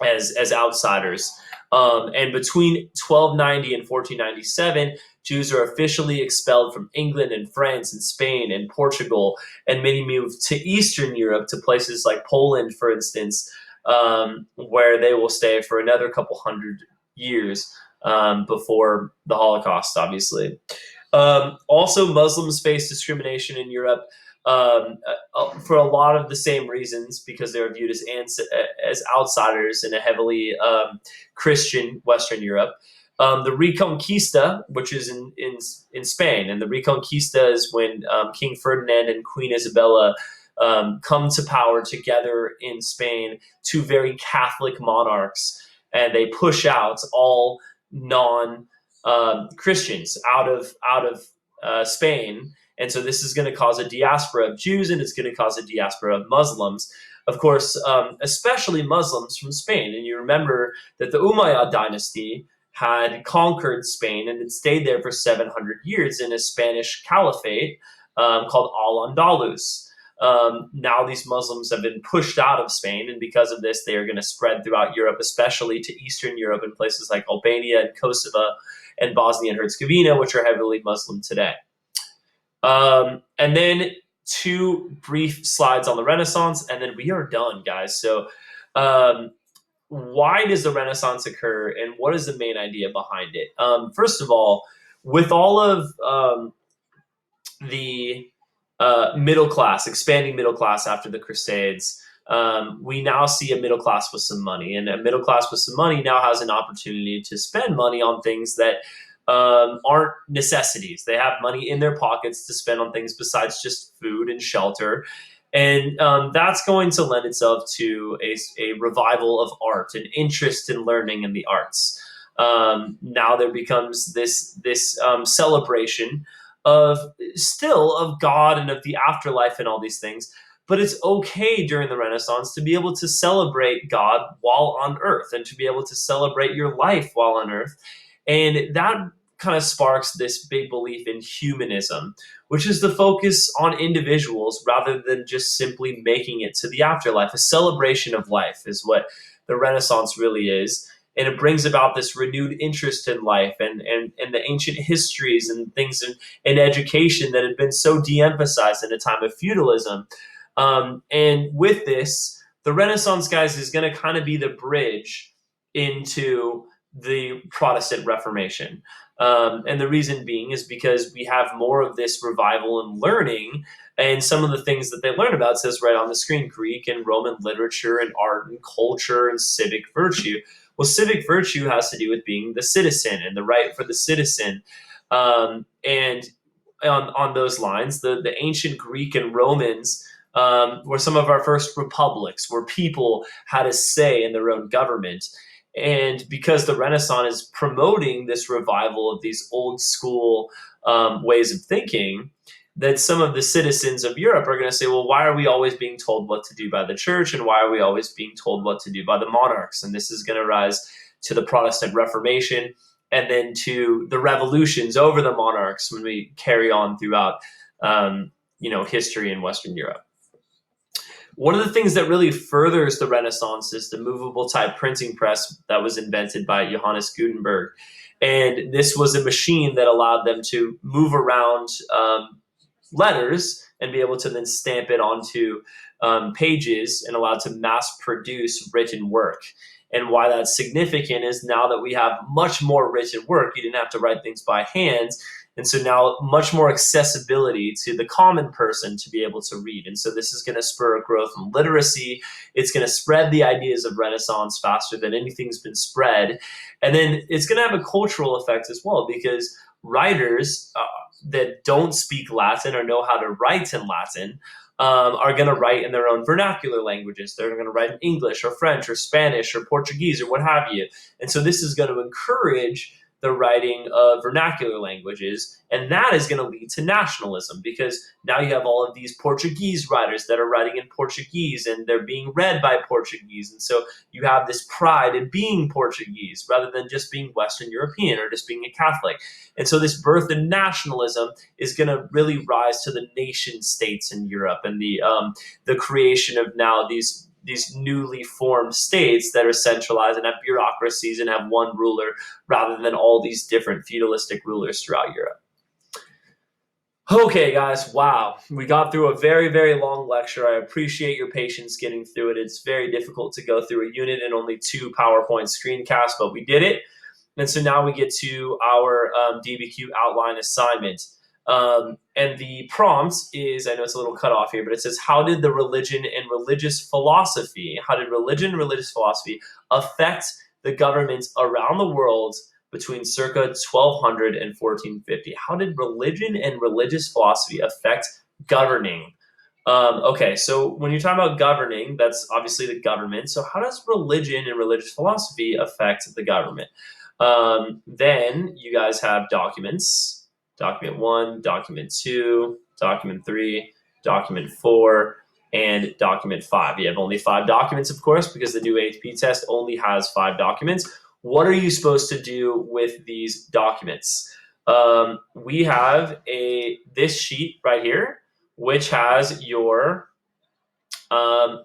as outsiders. And between 1290 and 1497, Jews are officially expelled from England and France and Spain and Portugal, and many moved to Eastern Europe, to places like Poland, for instance, where they will stay for another couple hundred years before the Holocaust, obviously. Also, Muslims face discrimination in Europe for a lot of the same reasons, because they are viewed as outsiders in a heavily Christian Western Europe. The Reconquista, which is in Spain, and the Reconquista is when King Ferdinand and Queen Isabella come to power together in Spain, two very Catholic monarchs, and they push out all non Christians out of Spain. And so this is going to cause a diaspora of Jews, and it's going to cause a diaspora of Muslims. Of course, especially Muslims from Spain. And you remember that the Umayyad dynasty had conquered Spain and had stayed there for 700 years in a Spanish caliphate called Al-Andalus. Now these Muslims have been pushed out of Spain, and because of this, they are going to spread throughout Europe, especially to Eastern Europe in places like Albania and Kosovo and Bosnia and Herzegovina, which are heavily Muslim today. And then two brief slides on the Renaissance, and then we are done, guys. So why does the Renaissance occur, and what is the main idea behind it? First of all, with all of the middle class, expanding middle class after the Crusades, we now see a middle class with some money, and a middle class with some money now has an opportunity to spend money on things that aren't necessities. They have money in their pockets to spend on things besides just food and shelter. And that's going to lend itself to a revival of art, an interest in learning in the arts. Now there becomes this celebration of God and of the afterlife and all these things. But it's okay during the Renaissance to be able to celebrate God while on earth, and to be able to celebrate your life while on earth. And that kind of sparks this big belief in humanism, which is the focus on individuals rather than just simply making it to the afterlife. A celebration of life is what the Renaissance really is. And it brings about this renewed interest in life and the ancient histories and things in education that had been so de-emphasized in a time of feudalism. And with this, the Renaissance, guys, is going to kind of be the bridge into the Protestant Reformation. And the reason being is because we have more of this revival and learning, and some of the things that they learn about says right on the screen: Greek and Roman literature and art and culture and civic virtue. Well, civic virtue has to do with being the citizen and the right for the citizen. And on those lines, the ancient Greek and Romans were some of our first republics, where people had a say in their own government. And because the Renaissance is promoting this revival of these old school ways of thinking, that some of the citizens of Europe are going to say, well, why are we always being told what to do by the church? And why are we always being told what to do by the monarchs? And this is going to rise to the Protestant Reformation, and then to the revolutions over the monarchs when we carry on throughout history in Western Europe. One of the things that really furthers the Renaissance is the movable type printing press that was invented by Johannes Gutenberg. And this was a machine that allowed them to move around letters and be able to then stamp it onto pages, and allowed to mass produce written work. And why that's significant is now that we have much more written work, you didn't have to write things by hand. And so now much more accessibility to the common person to be able to read. And so this is going to spur a growth in literacy. It's going to spread the ideas of Renaissance faster than anything's been spread. And then it's going to have a cultural effect as well, because writers that don't speak Latin or know how to write in Latin are going to write in their own vernacular languages. They're going to write in English or French or Spanish or Portuguese or what have you. And so this is going to encourage the writing of vernacular languages, and that is going to lead to nationalism, because now you have all of these Portuguese writers that are writing in Portuguese, and they're being read by Portuguese, and so you have this pride in being Portuguese rather than just being Western European or just being a Catholic. And so this birth in nationalism is going to really rise to the nation states in Europe, and the creation of now these newly formed states that are centralized and have bureaucracies and have one ruler rather than all these different feudalistic rulers throughout Europe. Okay, guys, wow. We got through a very, very long lecture. I appreciate your patience getting through it. It's very difficult to go through a unit in only 2 PowerPoint screencasts, but we did it. And so now we get to our DBQ outline assignment. And the prompt is, I know it's a little cut off here, but it says, how did religion and religious philosophy affect the governments around the world between circa 1200 and 1450. How did religion and religious philosophy affect governing? Okay, so when you're talking about governing, that's obviously the government. So how does religion and religious philosophy affect the government? Then you guys have documents: document 1, document 2, document 3, document 4, and document 5. You have only 5 documents, of course, because the new AP test only has 5 documents. What are you supposed to do with these documents? We have this sheet right here, which has your um,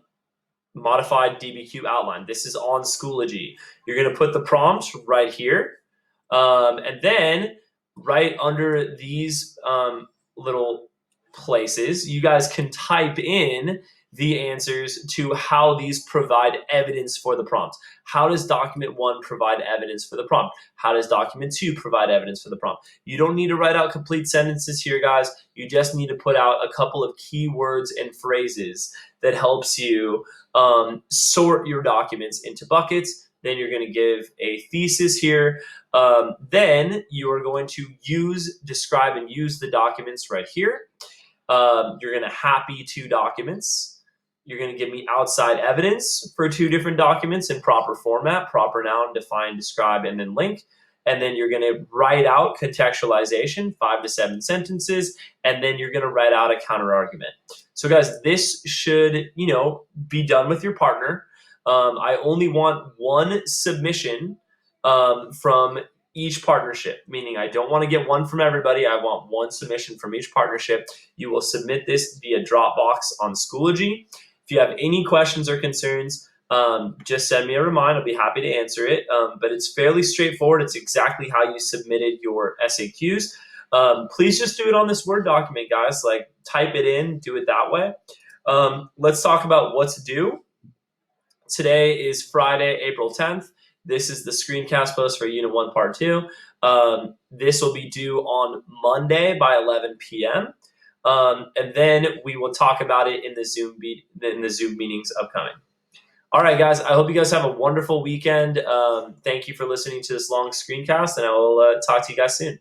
modified DBQ outline. This is on Schoology. You're going to put the prompts right here. And then right under these little places, you guys can type in the answers to how these provide evidence for the prompt. How does document 1 provide evidence for the prompt? How does document 2 provide evidence for the prompt? You don't need to write out complete sentences here, guys. You just need to put out a couple of keywords and phrases that helps you sort your documents into buckets. Then you're going to give a thesis here. Then you are going to describe and use the documents right here. You're going to happy 2 documents. You're going to give me outside evidence for 2 different documents in proper format: proper noun, define, describe, and then link. And then you're going to write out contextualization, 5 to 7 sentences, and then you're going to write out a counter argument. So guys, this should, be done with your partner. I only want 1 submission from each partnership, meaning I don't want to get 1 from everybody. I want 1 submission from each partnership. You will submit this via Dropbox on Schoology. If you have any questions or concerns, just send me a reminder. I'll be happy to answer it. But it's fairly straightforward. It's exactly how you submitted your SAQs. Please just do it on this Word document, guys. Like, type it in, do it that way. Let's talk about what's due. Today is Friday, April 10th. This is the screencast post for Unit 1, Part 2. This will be due on Monday by 11 p.m. And then we will talk about it in the Zoom meetings upcoming. All right, guys, I hope you guys have a wonderful weekend. Thank you for listening to this long screencast, and I will talk to you guys soon.